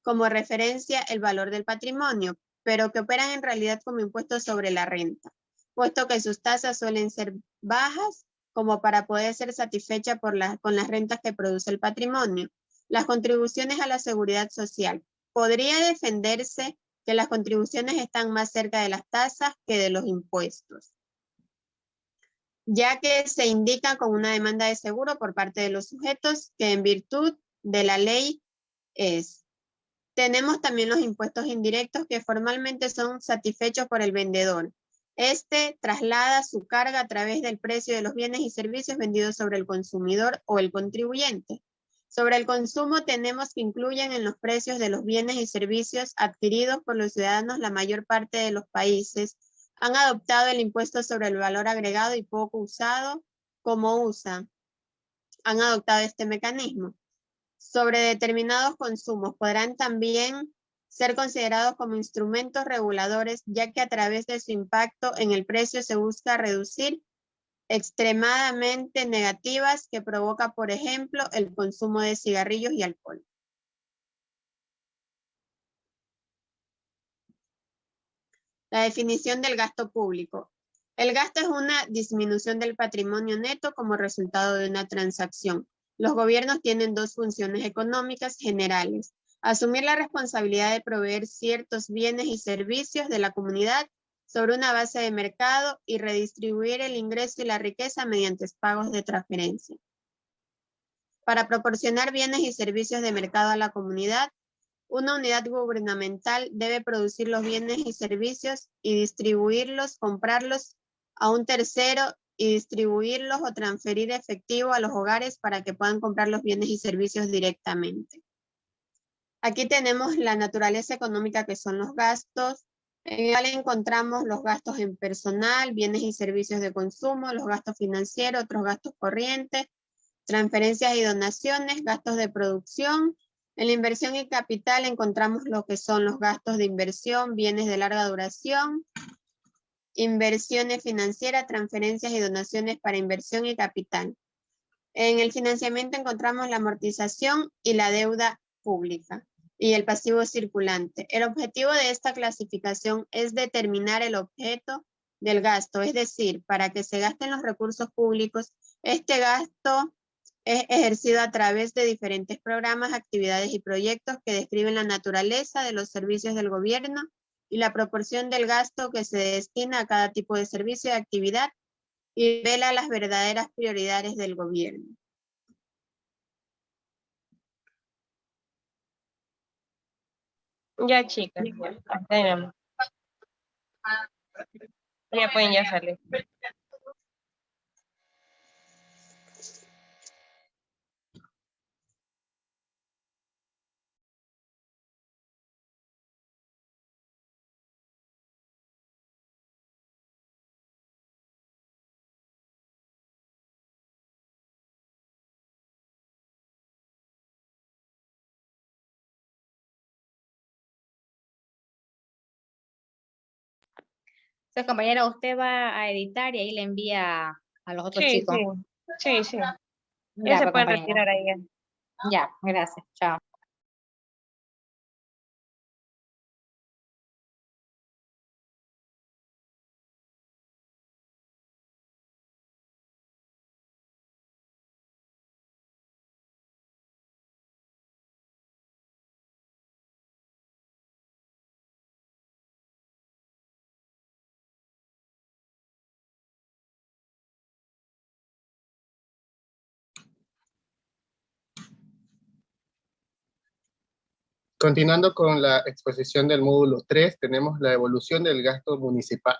como referencia el valor del patrimonio, pero que operan en realidad como impuestos sobre la renta, puesto que sus tasas suelen ser bajas como para poder ser satisfecha con las rentas que produce el patrimonio. Las contribuciones a la seguridad social. Podría defenderse que las contribuciones están más cerca de las tasas que de los impuestos, ya que se indican con una demanda de seguro por parte de los sujetos que en virtud de la ley es. Tenemos también los impuestos indirectos que formalmente son satisfechos por el vendedor. Este traslada su carga a través del precio de los bienes y servicios vendidos sobre el consumidor o el contribuyente. Sobre el consumo tenemos que incluyen en los precios de los bienes y servicios adquiridos por los ciudadanos. La mayor parte de los países han adoptado el impuesto sobre el valor agregado y poco usado como USA. Han adoptado este mecanismo. Sobre determinados consumos podrán también ser considerados como instrumentos reguladores, ya que a través de su impacto en el precio se busca reducir extremadamente negativas que provoca, por ejemplo, el consumo de cigarrillos y alcohol. La definición del gasto público. El gasto es una disminución del patrimonio neto como resultado de una transacción. Los gobiernos tienen dos funciones económicas generales: asumir la responsabilidad de proveer ciertos bienes y servicios de la comunidad sobre una base de mercado y redistribuir el ingreso y la riqueza mediante pagos de transferencia. Para proporcionar bienes y servicios de mercado a la comunidad, una unidad gubernamental debe producir los bienes y servicios y distribuirlos, comprarlos a un tercero y distribuirlos o transferir efectivo a los hogares para que puedan comprar los bienes y servicios directamente. Aquí tenemos la naturaleza económica, que son los gastos. En el cual encontramos los gastos en personal, bienes y servicios de consumo, los gastos financieros, otros gastos corrientes, transferencias y donaciones, gastos de producción. En la inversión y capital encontramos lo que son los gastos de inversión, bienes de larga duración, inversiones financieras, transferencias y donaciones para inversión y capital. En el financiamiento encontramos la amortización y la deuda pública y el pasivo circulante. El objetivo de esta clasificación es determinar el objeto del gasto, es decir, para que se gasten los recursos públicos, este gasto es ejercido a través de diferentes programas, actividades y proyectos que describen la naturaleza de los servicios del gobierno y la proporción del gasto que se destina a cada tipo de servicio y actividad, y revela las verdaderas prioridades del gobierno. Ya, chicas, ya tenemos. Ya pueden ya salir. Entonces, compañera, usted va a editar y ahí le envía a los otros Sí, chicos. sí. Ya Ya, se pues, pueden compañera. retirar ahí. Ya. Ya, gracias. Chao. Continuando con la exposición del módulo 3, tenemos la evolución del gasto municipal.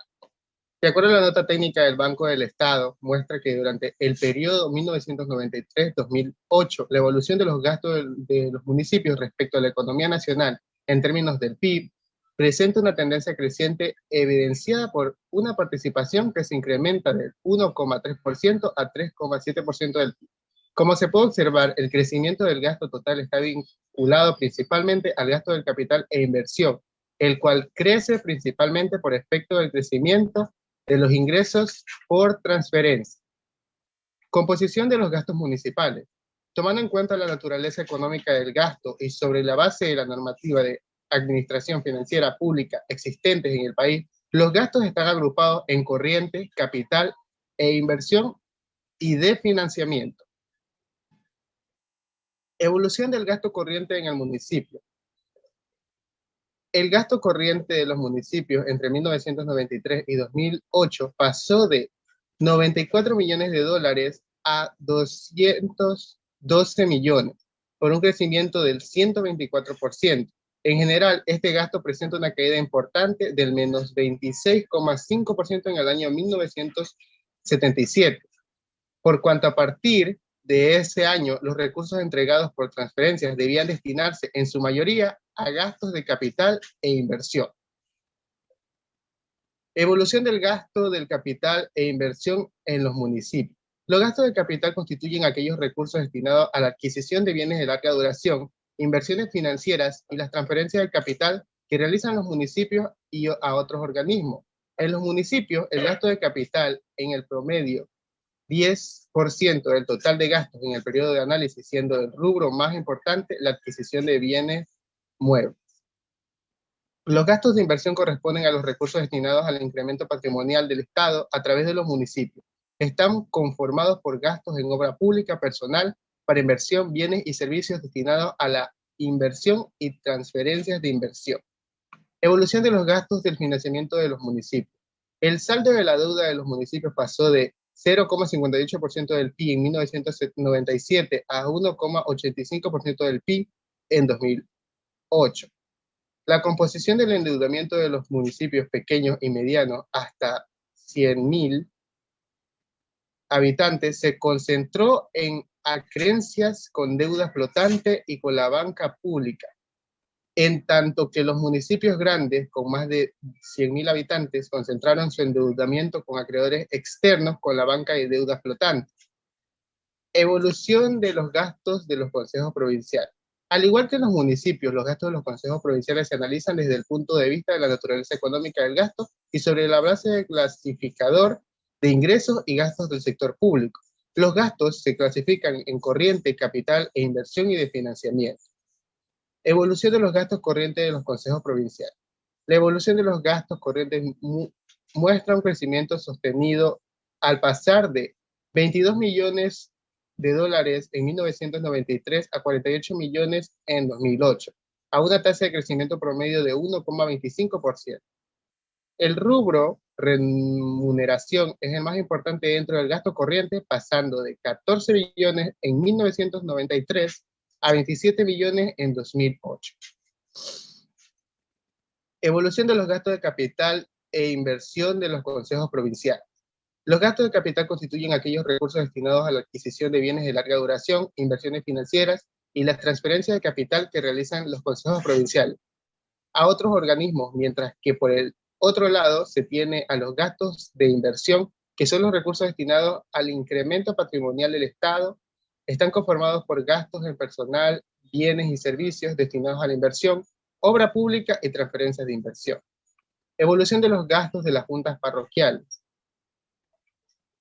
De acuerdo a la nota técnica del Banco del Estado, muestra que durante el periodo 1993-2008, la evolución de los gastos de los municipios respecto a la economía nacional en términos del PIB presenta una tendencia creciente evidenciada por una participación que se incrementa del 1,3% a 3,7% del PIB. Como se puede observar, el crecimiento del gasto total está vinculado principalmente al gasto del capital e inversión, el cual crece principalmente por efecto del crecimiento de los ingresos por transferencia. Composición de los gastos municipales. Tomando en cuenta la naturaleza económica del gasto y sobre la base de la normativa de administración financiera pública existentes en el país, los gastos están agrupados en corriente, capital e inversión y de financiamiento. Evolución del gasto corriente en el municipio. El gasto corriente de los municipios entre 1993 y 2008 pasó de 94 millones de dólares a 212 millones, por un crecimiento del 124%. En general, este gasto presenta una caída importante del menos 26,5% en el año 1977, por cuanto a partir de ese año, los recursos entregados por transferencias debían destinarse en su mayoría a gastos de capital e inversión. Evolución del gasto del capital e inversión en los municipios. Los gastos de capital constituyen aquellos recursos destinados a la adquisición de bienes de larga duración, inversiones financieras y las transferencias del capital que realizan los municipios y a otros organismos. En los municipios, el gasto de capital en el promedio 10% del total de gastos en el periodo de análisis, siendo el rubro más importante la adquisición de bienes muebles. Los gastos de inversión corresponden a los recursos destinados al incremento patrimonial del Estado a través de los municipios. Están conformados por gastos en obra pública, personal, para inversión, bienes y servicios destinados a la inversión y transferencias de inversión. Evolución de los gastos del financiamiento de los municipios. El saldo de la deuda de los municipios pasó de 0,58% del PIB en 1997 a 1,85% del PIB en 2008. La composición del endeudamiento de los municipios pequeños y medianos hasta 100.000 habitantes se concentró en acreencias con deuda flotante y con la banca pública, en tanto que los municipios grandes con más de 100.000 habitantes concentraron su endeudamiento con acreedores externos con la banca de deuda flotante. Evolución de los gastos de los consejos provinciales. Al igual que en los municipios, los gastos de los consejos provinciales se analizan desde el punto de vista de la naturaleza económica del gasto y sobre la base del clasificador de ingresos y gastos del sector público. Los gastos se clasifican en corriente, capital e inversión y de financiamiento. Evolución de los gastos corrientes de los consejos provinciales. La evolución de los gastos corrientes muestra un crecimiento sostenido al pasar de 22 millones de dólares en 1993 a 48 millones en 2008, a una tasa de crecimiento promedio de 1,25%. El rubro remuneración es el más importante dentro del gasto corriente, pasando de 14 millones en 1993 a 27 millones en 2008. Evolución de los gastos de capital e inversión de los consejos provinciales. Los gastos de capital constituyen aquellos recursos destinados a la adquisición de bienes de larga duración, inversiones financieras y las transferencias de capital que realizan los consejos provinciales a otros organismos, mientras que por el otro lado se tiene a los gastos de inversión, que son los recursos destinados al incremento patrimonial del Estado. Están conformados por gastos en personal, bienes y servicios destinados a la inversión, obra pública y transferencias de inversión. Evolución de los gastos de las juntas parroquiales.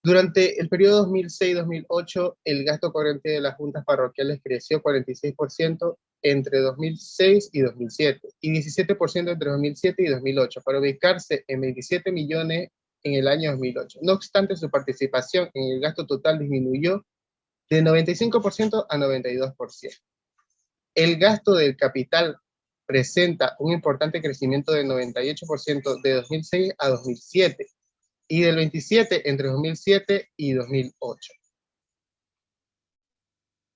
Durante el periodo 2006-2008, el gasto corriente de las juntas parroquiales creció 46% entre 2006 y 2007, y 17% entre 2007 y 2008, para ubicarse en 27 millones en el año 2008. No obstante, su participación en el gasto total disminuyó de 95% a 92%. El gasto del capital presenta un importante crecimiento del 98% de 2006 a 2007, y del 27% entre 2007 y 2008.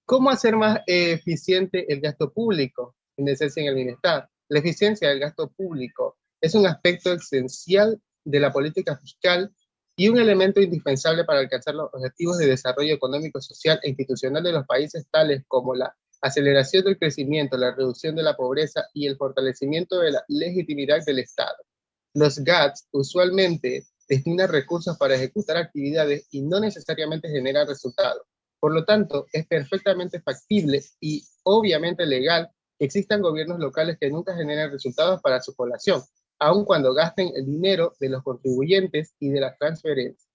¿Cómo hacer más eficiente el gasto público? En esencia, en el bienestar. La eficiencia del gasto público es un aspecto esencial de la política fiscal y un elemento indispensable para alcanzar los objetivos de desarrollo económico, social e institucional de los países, tales como la aceleración del crecimiento, la reducción de la pobreza y el fortalecimiento de la legitimidad del Estado. Los GATS usualmente destinan recursos para ejecutar actividades y no necesariamente generan resultados. Por lo tanto, es perfectamente factible y obviamente legal que existan gobiernos locales que nunca generen resultados para su población, aun cuando gasten el dinero de los contribuyentes y de las transferencias.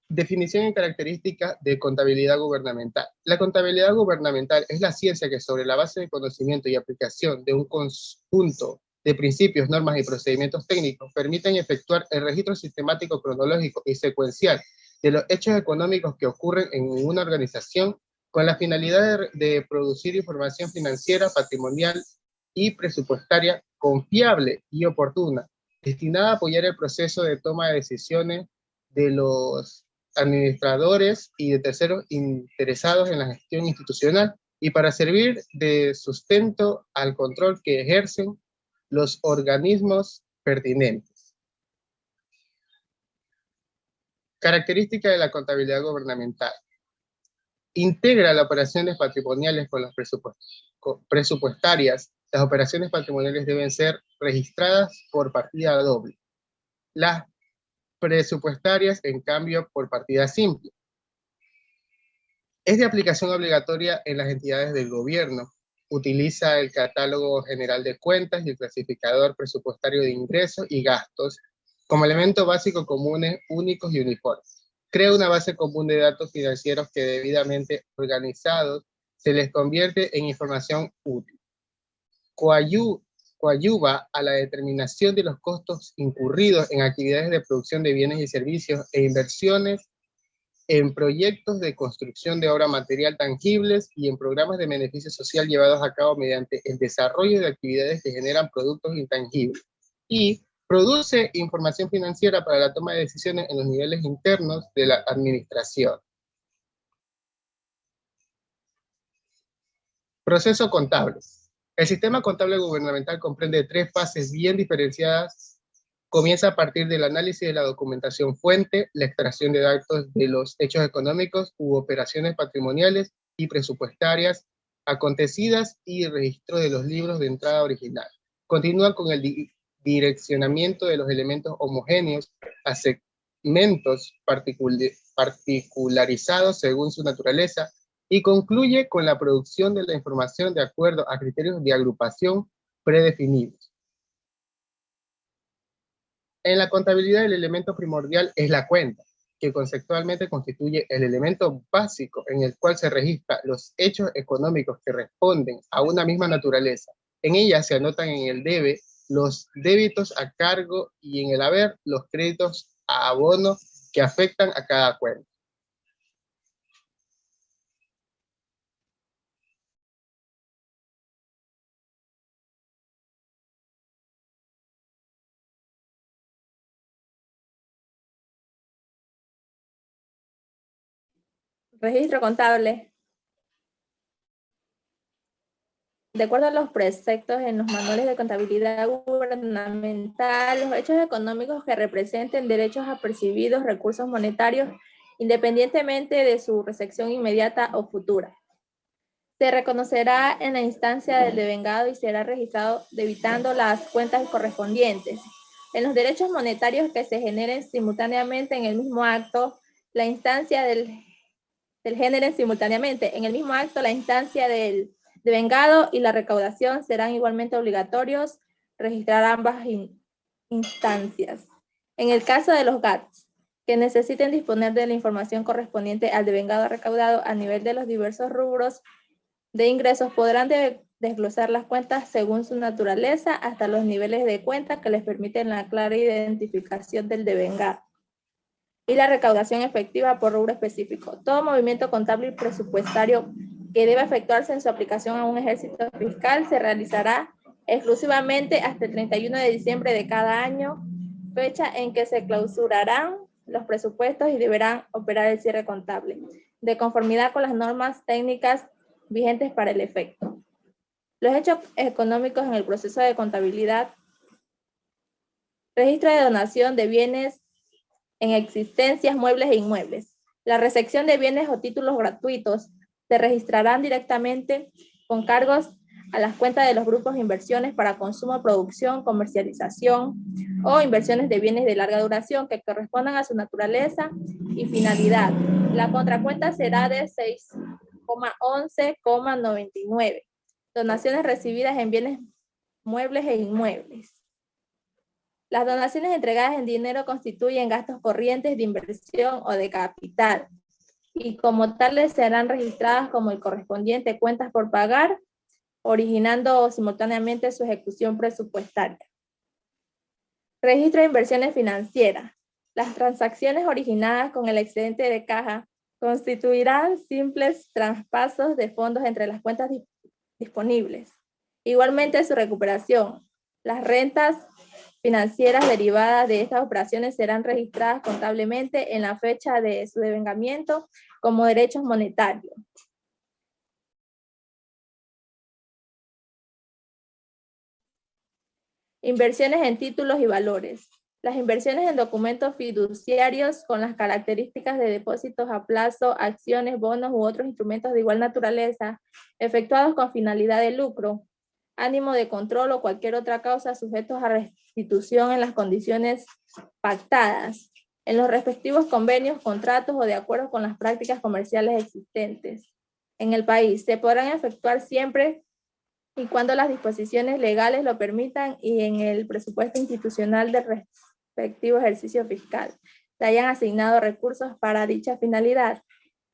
Definición y características de contabilidad gubernamental. La contabilidad gubernamental es la ciencia que, sobre la base de conocimiento y aplicación de un conjunto de principios, normas y procedimientos técnicos, permiten efectuar el registro sistemático, cronológico y secuencial de los hechos económicos que ocurren en una organización con la finalidad de producir información financiera, patrimonial y presupuestaria confiable y oportuna, destinada a apoyar el proceso de toma de decisiones de los administradores y de terceros interesados en la gestión institucional y para servir de sustento al control que ejercen los organismos pertinentes. Característica de la contabilidad gubernamental. Integra las operaciones patrimoniales con las presupuestarias. Las operaciones patrimoniales deben ser registradas por partida doble. Las presupuestarias, en cambio, por partida simple. Es de aplicación obligatoria en las entidades del gobierno. Utiliza el catálogo general de cuentas y el clasificador presupuestario de ingresos y gastos como elemento básico comunes, únicos y uniformes. crea una base común de datos financieros que debidamente organizados se les convierte en información útil. Coadyuva a la determinación de los costos incurridos en actividades de producción de bienes y servicios e inversiones en proyectos de construcción de obra material tangibles y en programas de beneficio social llevados a cabo mediante el desarrollo de actividades que generan productos intangibles, y produce información financiera para la toma de decisiones en los niveles internos de la administración. Proceso contable. El sistema contable gubernamental comprende 3 fases bien diferenciadas. Comienza a partir del análisis de la documentación fuente, la extracción de datos de los hechos económicos u operaciones patrimoniales y presupuestarias acontecidas y registro de los libros de entrada original. Continúa con el direccionamiento de los elementos homogéneos a segmentos particularizados según su naturaleza y concluye con la producción de la información de acuerdo a criterios de agrupación predefinidos. En la contabilidad, el elemento primordial es la cuenta, que conceptualmente constituye el elemento básico en el cual se registran los hechos económicos que responden a una misma naturaleza. En ella se anotan en el debe los débitos a cargo y en el haber los créditos a abono que afectan a cada cuenta. Registro contable. De acuerdo a los preceptos en los manuales de contabilidad gubernamental, los hechos económicos que representen derechos apercibidos, recursos monetarios, independientemente de su recepción inmediata o futura, se reconocerá en la instancia del devengado y será registrado debitando las cuentas correspondientes. En los derechos monetarios que se generen simultáneamente en el mismo acto, la instancia del devengado y la recaudación serán igualmente obligatorios registrar ambas instancias. En el caso de los GATS, que necesiten disponer de la información correspondiente al devengado recaudado a nivel de los diversos rubros de ingresos, podrán desglosar las cuentas según su naturaleza hasta los niveles de cuenta que les permiten la clara identificación del devengado y la recaudación efectiva por rubro específico. Todo movimiento contable y presupuestario que deba efectuarse en su aplicación a un ejercicio fiscal se realizará exclusivamente hasta el 31 de diciembre de cada año, fecha en que se clausurarán los presupuestos y deberán operar el cierre contable, de conformidad con las normas técnicas vigentes para el efecto. Los hechos económicos en el proceso de contabilidad: registro de donación de bienes en existencias, muebles e inmuebles. La recepción de bienes o títulos gratuitos se registrarán directamente con cargos a las cuentas de los grupos de inversiones para consumo, producción, comercialización o inversiones de bienes de larga duración que correspondan a su naturaleza y finalidad. La contracuenta será de 6,11,99. Donaciones recibidas en bienes muebles e inmuebles. Las donaciones entregadas en dinero constituyen gastos corrientes de inversión o de capital y como tales serán registradas como el correspondiente cuentas por pagar, originando simultáneamente su ejecución presupuestaria. Registro de inversiones financieras. Las transacciones originadas con el excedente de caja constituirán simples traspasos de fondos entre las cuentas disponibles. Igualmente su recuperación. Las rentas financieras derivadas de estas operaciones serán registradas contablemente en la fecha de su devengamiento como derechos monetarios. Inversiones en títulos y valores. Las inversiones en documentos fiduciarios con las características de depósitos a plazo, acciones, bonos u otros instrumentos de igual naturaleza, efectuados con finalidad de lucro, ánimo de control o cualquier otra causa sujetos a restitución en las condiciones pactadas, en los respectivos convenios, contratos o de acuerdo con las prácticas comerciales existentes en el país, se podrán efectuar siempre y cuando las disposiciones legales lo permitan y en el presupuesto institucional del respectivo ejercicio fiscal. se hayan asignado recursos para dicha finalidad.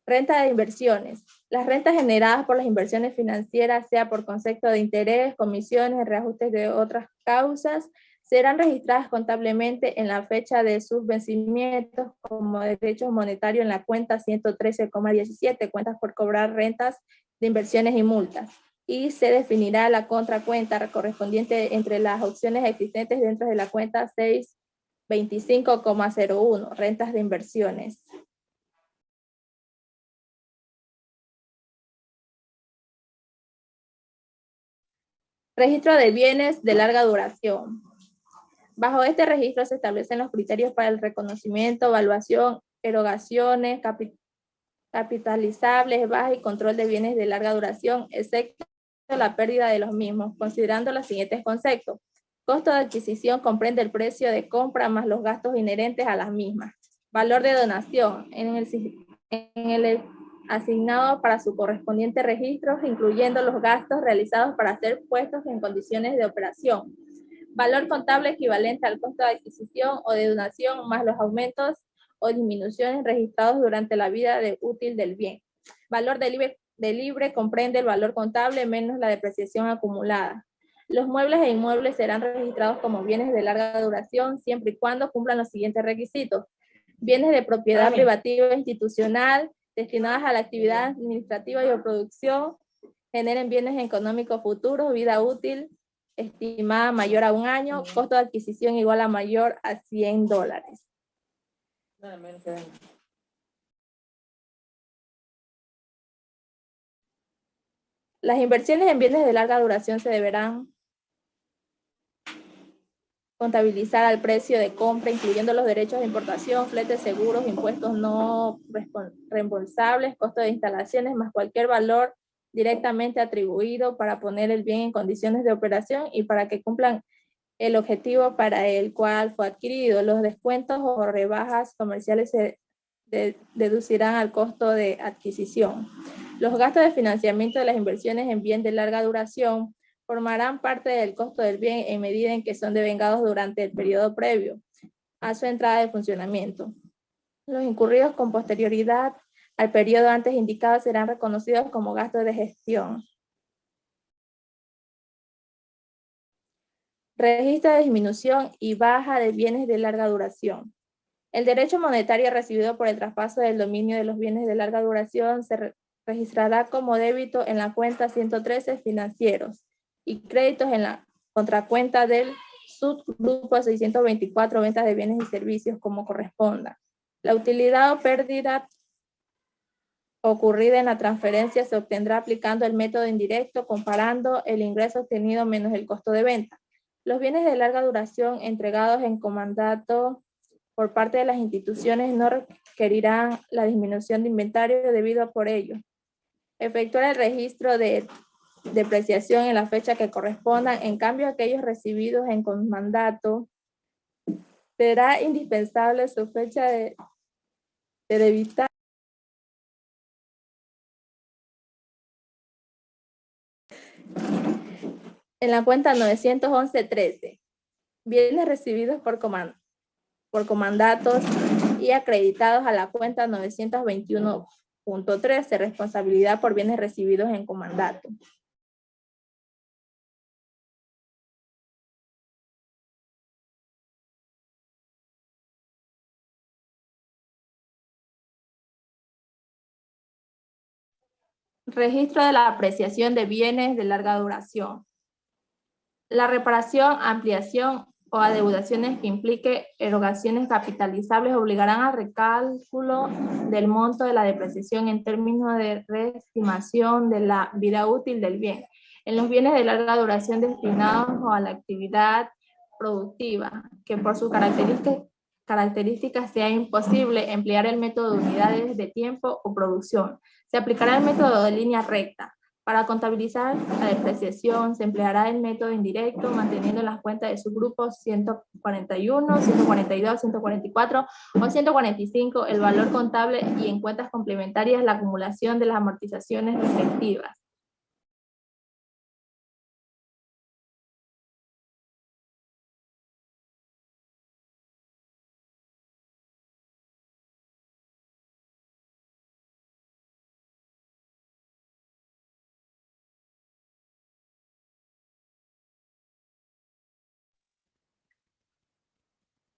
Renta de inversiones. Las rentas generadas por las inversiones financieras, sea por concepto de interés, comisiones, reajustes de otras causas, serán registradas contablemente en la fecha de sus vencimientos como derechos monetarios en la cuenta 113,17, cuentas por cobrar rentas de inversiones y multas. Y se definirá la contracuenta correspondiente entre las opciones existentes dentro de la cuenta 625,01, rentas de inversiones. Registro de bienes de larga duración. Bajo este registro se establecen los criterios para el reconocimiento, evaluación, erogaciones, capitalizables, bajas y control de bienes de larga duración, excepto la pérdida de los mismos, considerando los siguientes conceptos. Costo de adquisición comprende el precio de compra más los gastos inherentes a las mismas. Valor de donación en el asignado para su correspondiente registro, incluyendo los gastos realizados para ser puestos en condiciones de operación. Valor contable equivalente al costo de adquisición o de donación más los aumentos o disminuciones registrados durante la vida útil del bien. Valor de libre comprende el valor contable menos la depreciación acumulada. Los muebles e inmuebles serán registrados como bienes de larga duración siempre y cuando cumplan los siguientes requisitos. Bienes de propiedad privativa e institucional destinadas a la actividad administrativa y o producción, generen bienes económicos futuros, vida útil estimada mayor a 1 año, costo de adquisición igual a mayor a $100. Las inversiones en bienes de larga duración se deberán contabilizar al precio de compra, incluyendo los derechos de importación, fletes, seguros, impuestos no reembolsables, costo de instalaciones, más cualquier valor directamente atribuido para poner el bien en condiciones de operación y para que cumplan el objetivo para el cual fue adquirido. Los descuentos o rebajas comerciales se deducirán al costo de adquisición. Los gastos de financiamiento de las inversiones en bien de larga duración formarán parte del costo del bien en medida en que son devengados durante el periodo previo a su entrada de funcionamiento. Los incurridos con posterioridad al periodo antes indicado serán reconocidos como gastos de gestión. Registro de disminución y baja de bienes de larga duración. El derecho monetario recibido por el traspaso del dominio de los bienes de larga duración se registrará como débito en la cuenta 113 financieros y créditos en la contracuenta del subgrupo 624 ventas de bienes y servicios como corresponda. La utilidad o pérdida ocurrida en la transferencia se obtendrá aplicando el método indirecto comparando el ingreso obtenido menos el costo de venta. Los bienes de larga duración entregados en comandato por parte de las instituciones no requerirán la disminución de inventario debido a por ello. Efectuar el registro de depreciación en la fecha que corresponda, en cambio aquellos recibidos en comandato será indispensable su fecha de debitar en la cuenta 911-13. Bienes recibidos por comandatos y acreditados a la cuenta 921.13, responsabilidad por bienes recibidos en comandato. Registro de la apreciación de bienes de larga duración. La reparación, ampliación o adeudaciones que implique erogaciones capitalizables obligarán al recálculo del monto de la depreciación en términos de reestimación de la vida útil del bien. En los bienes de larga duración destinados a la actividad productiva, que por sus características sea imposible emplear el método de unidades de tiempo o producción. Se aplicará el método de línea recta. Para contabilizar la depreciación se empleará el método indirecto, manteniendo en las cuentas de subgrupos 141, 142, 144 o 145 el valor contable y en cuentas complementarias la acumulación de las amortizaciones respectivas.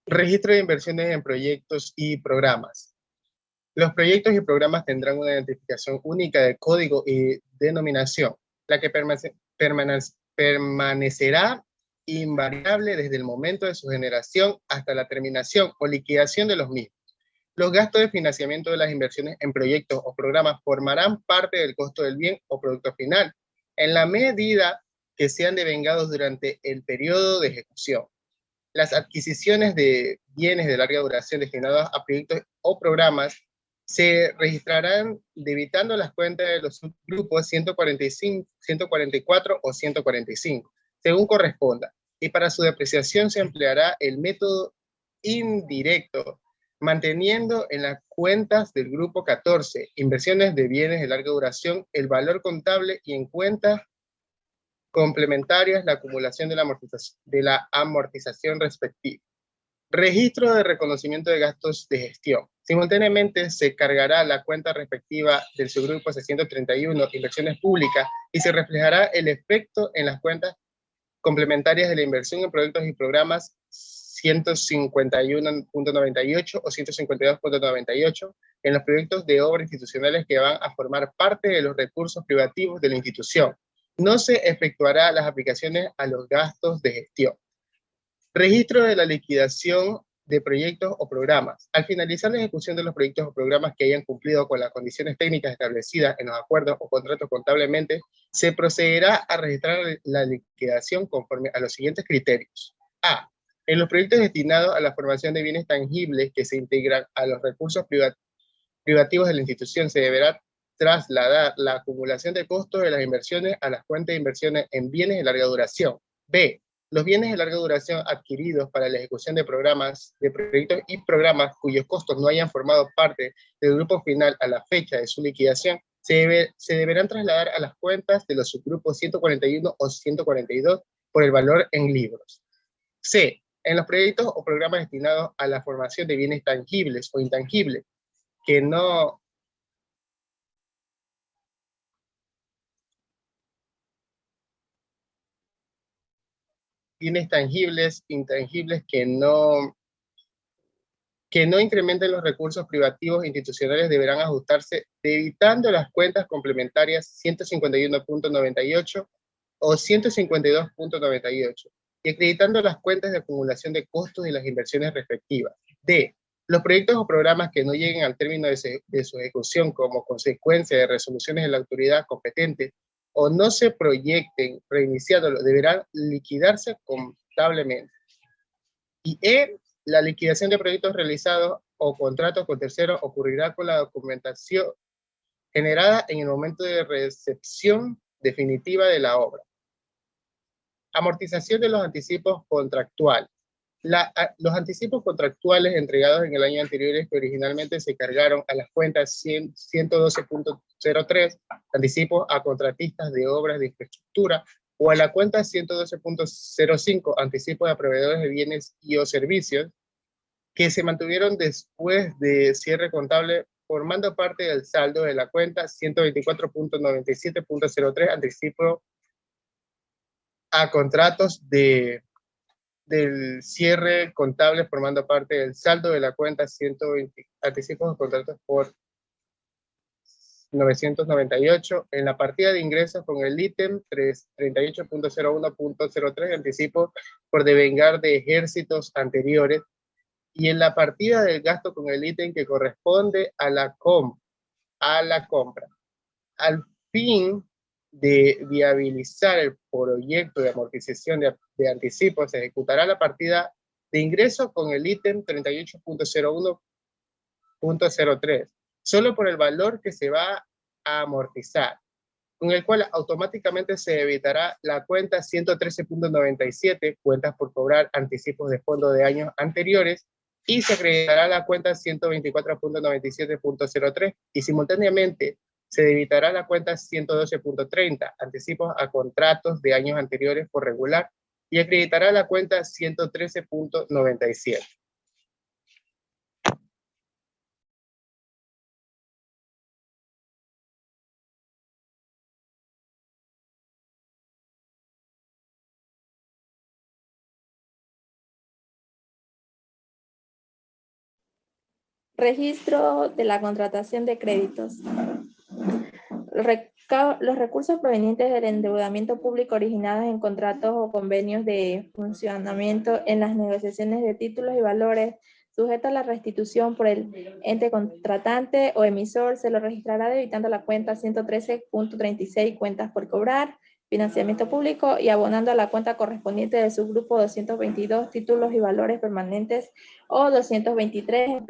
Registro de inversiones en proyectos y programas. Los proyectos y programas tendrán una identificación única de código y denominación, la que permanecerá invariable desde el momento de su generación hasta la terminación o liquidación de los mismos. Los gastos de financiamiento de las inversiones en proyectos o programas formarán parte del costo del bien o producto final, en la medida que sean devengados durante el periodo de ejecución. Las adquisiciones de bienes de larga duración destinados a proyectos o programas se registrarán debitando las cuentas de los subgrupos 145, 144 o 145, según corresponda, y para su depreciación se empleará el método indirecto, manteniendo en las cuentas del grupo 14, inversiones de bienes de larga duración, el valor contable y en cuentas complementarias la acumulación de la amortización respectiva. Registro de reconocimiento de gastos de gestión. Simultáneamente se cargará la cuenta respectiva del subgrupo 631, inversiones públicas, y se reflejará el efecto en las cuentas complementarias de la inversión en proyectos y programas 151.98 o 152.98 en los proyectos de obras institucionales que van a formar parte de los recursos privativos de la institución. No se efectuará las aplicaciones a los gastos de gestión. Registro de la liquidación de proyectos o programas. Al finalizar la ejecución de los proyectos o programas que hayan cumplido con las condiciones técnicas establecidas en los acuerdos o contratos contablemente, se procederá a registrar la liquidación conforme a los siguientes criterios. A. En los proyectos destinados a la formación de bienes tangibles que se integran a los recursos privativos de la institución, se deberá trasladar la acumulación de costos de las inversiones a las cuentas de inversiones en bienes de larga duración. B. Los bienes de larga duración adquiridos para la ejecución de programas, de proyectos y programas cuyos costos no hayan formado parte del grupo final a la fecha de su liquidación, se deberán trasladar a las cuentas de los subgrupos 141 o 142 por el valor en libros. C. En los proyectos o programas destinados a la formación de bienes tangibles o intangibles que no bienes tangibles, intangibles que no incrementen los recursos privativos institucionales deberán ajustarse debitando las cuentas complementarias 151.98 o 152.98 y acreditando las cuentas de acumulación de costos y las inversiones respectivas. D. Los proyectos o programas que no lleguen al término de su ejecución como consecuencia de resoluciones de la autoridad competente o no se proyecten reiniciándolo deberán liquidarse contablemente. Y E. La liquidación de proyectos realizados o contratos con terceros ocurrirá con la documentación generada en el momento de recepción definitiva de la obra. Amortización de los anticipos contractuales. Los anticipos contractuales entregados en el año anterior que originalmente se cargaron a las cuentas 112.03, anticipos a contratistas de obras de infraestructura, o a la cuenta 112.05, anticipos a proveedores de bienes y o servicios, que se mantuvieron después de cierre contable, formando parte del saldo de la cuenta 124.97.03, anticipo a contratos del cierre contable, formando parte del saldo de la cuenta 120, anticipos a contratos por 998, en la partida de ingresos con el ítem 38.01.03, anticipo por devengar de ejércitos anteriores, y en la partida del gasto con el ítem que corresponde a la compra. Al fin de viabilizar el proyecto de amortización de anticipos, se ejecutará la partida de ingreso con el ítem 38.01.03, solo por el valor que se va a amortizar, con el cual automáticamente se evitará la cuenta 113.97, cuentas por cobrar anticipos de fondo de años anteriores, y se acreditará la cuenta 124.97.03 y simultáneamente se debitará la cuenta 112.30, anticipos a contratos de años anteriores por regular, y acreditará la cuenta 113.97. Registro de la contratación de créditos. Los recursos provenientes del endeudamiento público originados en contratos o convenios de funcionamiento en las negociaciones de títulos y valores sujetos a la restitución por el ente contratante o emisor se lo registrará debitando la cuenta 113.36 cuentas por cobrar, financiamiento público y abonando a la cuenta correspondiente del subgrupo 222 títulos y valores permanentes o 223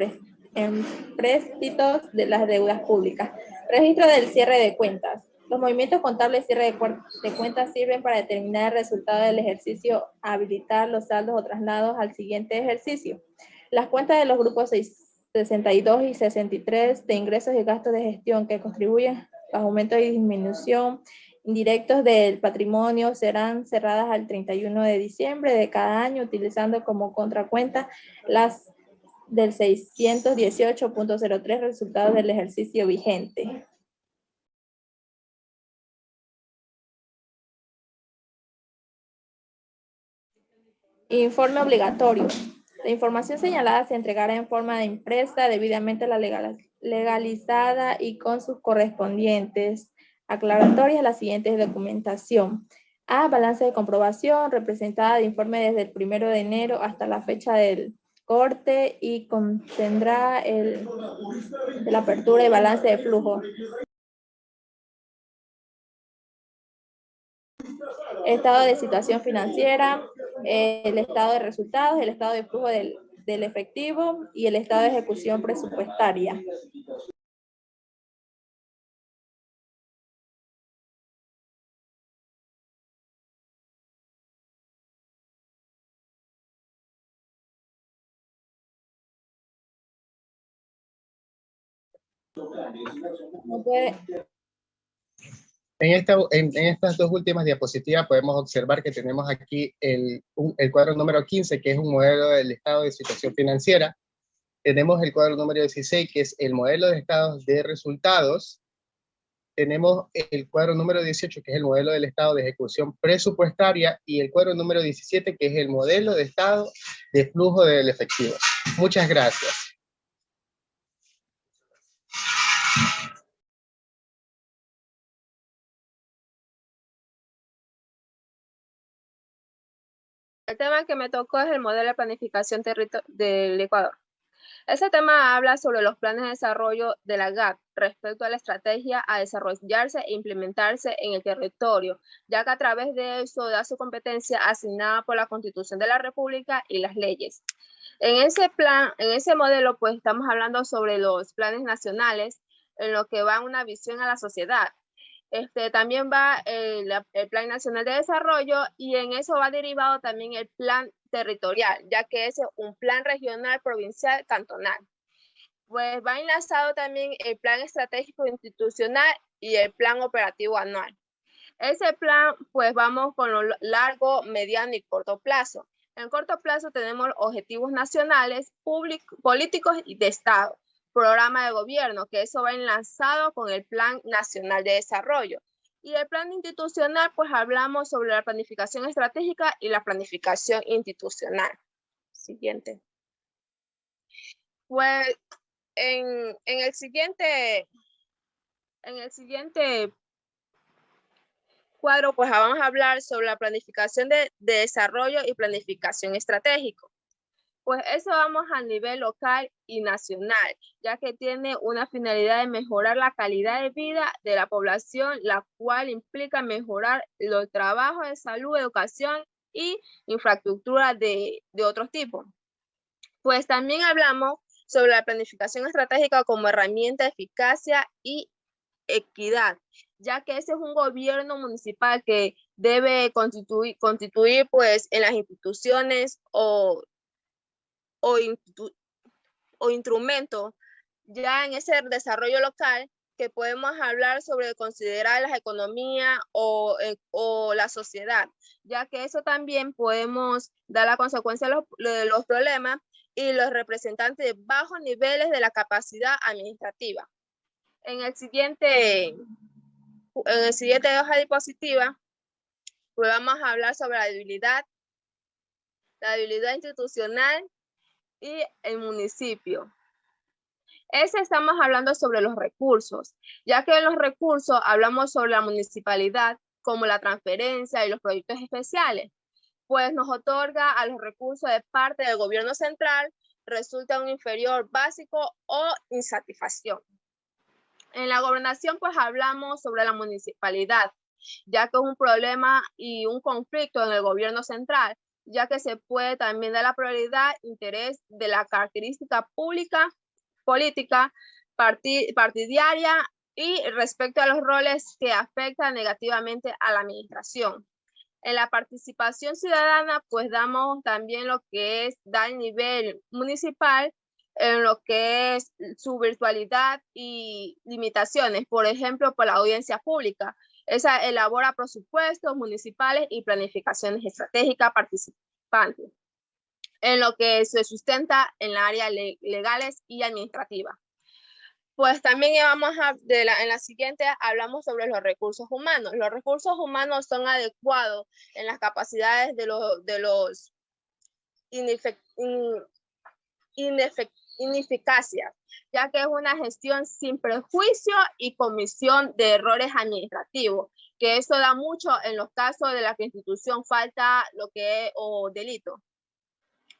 empréstitos de las deudas públicas. Registro del cierre de cuentas. Los movimientos contables y cierre de cuentas sirven para determinar el resultado del ejercicio, habilitar los saldos o traslados al siguiente ejercicio. Las cuentas de los grupos 62 y 63 de ingresos y gastos de gestión que contribuyen a aumento y disminución indirectos del patrimonio serán cerradas al 31 de diciembre de cada año, utilizando como contracuenta las del 618.03 resultados del ejercicio vigente. Informe obligatorio. La información señalada se entregará en forma de impresa, debidamente legalizada y con sus correspondientes aclaratorias a la siguiente documentación. A. Balance de comprobación, representada de informe desde el 1 de enero hasta la fecha del corte y contendrá la apertura y balance de flujo. Estado de situación financiera, el estado de resultados, el estado de flujo del efectivo y el estado de ejecución presupuestaria. No puede. En estas dos últimas diapositivas podemos observar que tenemos aquí el cuadro número 15, que es un modelo del estado de situación financiera. Tenemos el cuadro número 16, que es el modelo de estados de resultados. Tenemos el cuadro número 18, que es el modelo del estado de ejecución presupuestaria, y el cuadro número 17, que es el modelo de estado de flujo del efectivo. Muchas gracias. El tema que me tocó es el modelo de planificación del Ecuador. Este tema habla sobre los planes de desarrollo de la GAC respecto a la estrategia a desarrollarse e implementarse en el territorio, ya que a través de eso da su competencia asignada por la Constitución de la República y las leyes. En ese modelo, pues estamos hablando sobre los planes nacionales, en lo que va una visión a la sociedad. También va el Plan Nacional de Desarrollo y en eso va derivado también el Plan Territorial, ya que es un plan regional, provincial, cantonal. Pues va enlazado también el Plan Estratégico Institucional y el Plan Operativo Anual. Ese plan, pues vamos con lo largo, mediano y corto plazo. En corto plazo tenemos objetivos nacionales, políticos y de Estado. Programa de gobierno, que eso va enlazado con el Plan Nacional de Desarrollo. Y el plan institucional, pues hablamos sobre la planificación estratégica y la planificación institucional. Siguiente. Pues en el siguiente cuadro, pues vamos a hablar sobre la planificación de desarrollo y planificación estratégico. Pues eso vamos a nivel local y nacional, ya que tiene una finalidad de mejorar la calidad de vida de la población, la cual implica mejorar los trabajos de salud, educación y infraestructura de otros tipos. Pues también hablamos sobre la planificación estratégica como herramienta de eficacia y equidad, ya que ese es un gobierno municipal que debe constituir pues en las instituciones o instrumento ya en ese desarrollo local que podemos hablar sobre considerar la economía o la sociedad, ya que eso también podemos dar la consecuencia de los problemas y los representantes de bajos niveles de la capacidad administrativa. En el siguiente hoja diapositiva, pues vamos a hablar sobre la debilidad institucional y el municipio. Estamos hablando sobre los recursos, ya que en los recursos hablamos sobre la municipalidad, como la transferencia y los proyectos especiales, pues nos otorga a los recursos de parte del gobierno central, resulta un inferior básico o insatisfacción. En la gobernación, pues hablamos sobre la municipalidad, ya que es un problema y un conflicto en el gobierno central, ya que se puede también dar la prioridad, interés de la característica pública, política, partidaria y respecto a los roles que afectan negativamente a la administración. En la participación ciudadana, pues damos también lo que es dar el nivel municipal, en lo que es su virtualidad y limitaciones, por ejemplo, por la audiencia pública. Esa elabora presupuestos municipales y planificaciones estratégicas participantes, en lo que se sustenta en la área legales y administrativa. Pues también en la siguiente hablamos sobre los recursos humanos. Los recursos humanos son adecuados en las capacidades de los ineficacias, ya que es una gestión sin prejuicio y comisión de errores administrativos, que eso da mucho en los casos de la que institución falta lo que es o delito.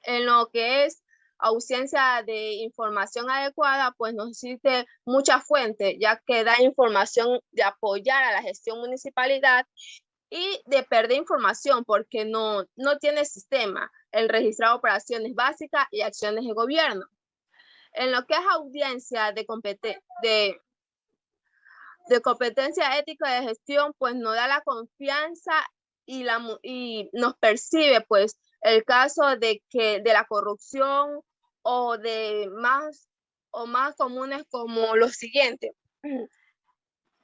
En lo que es ausencia de información adecuada, pues no existe mucha fuente, ya que da información de apoyar a la gestión municipalidad y de perder información porque no tiene sistema, el registrar operaciones básicas y acciones de gobierno. En lo que es audiencia de competencia ética de gestión, pues nos da la confianza y nos percibe pues el caso de la corrupción o más comunes como los siguientes.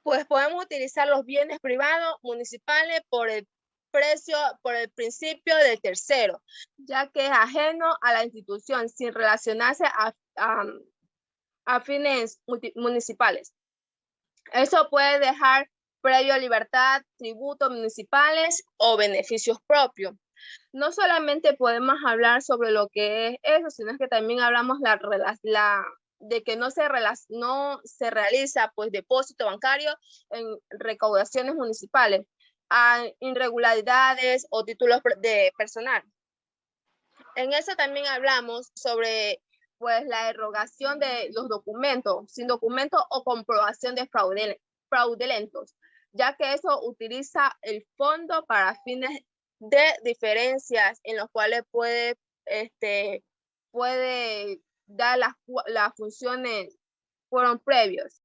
Pues podemos utilizar los bienes privados municipales por el principio del tercero, ya que es ajeno a la institución sin relacionarse a fines municipales. Eso puede dejar previo libertad, tributos municipales o beneficios propios. No solamente podemos hablar sobre lo que es eso, sino que también hablamos de que no se realiza pues depósito bancario en recaudaciones municipales, a irregularidades o títulos de personal. En eso también hablamos sobre pues la erogación de los documentos, sin documentos o comprobación de fraudulentos, ya que eso utiliza el fondo para fines de diferencias en los cuales puede dar las funciones fueron previos.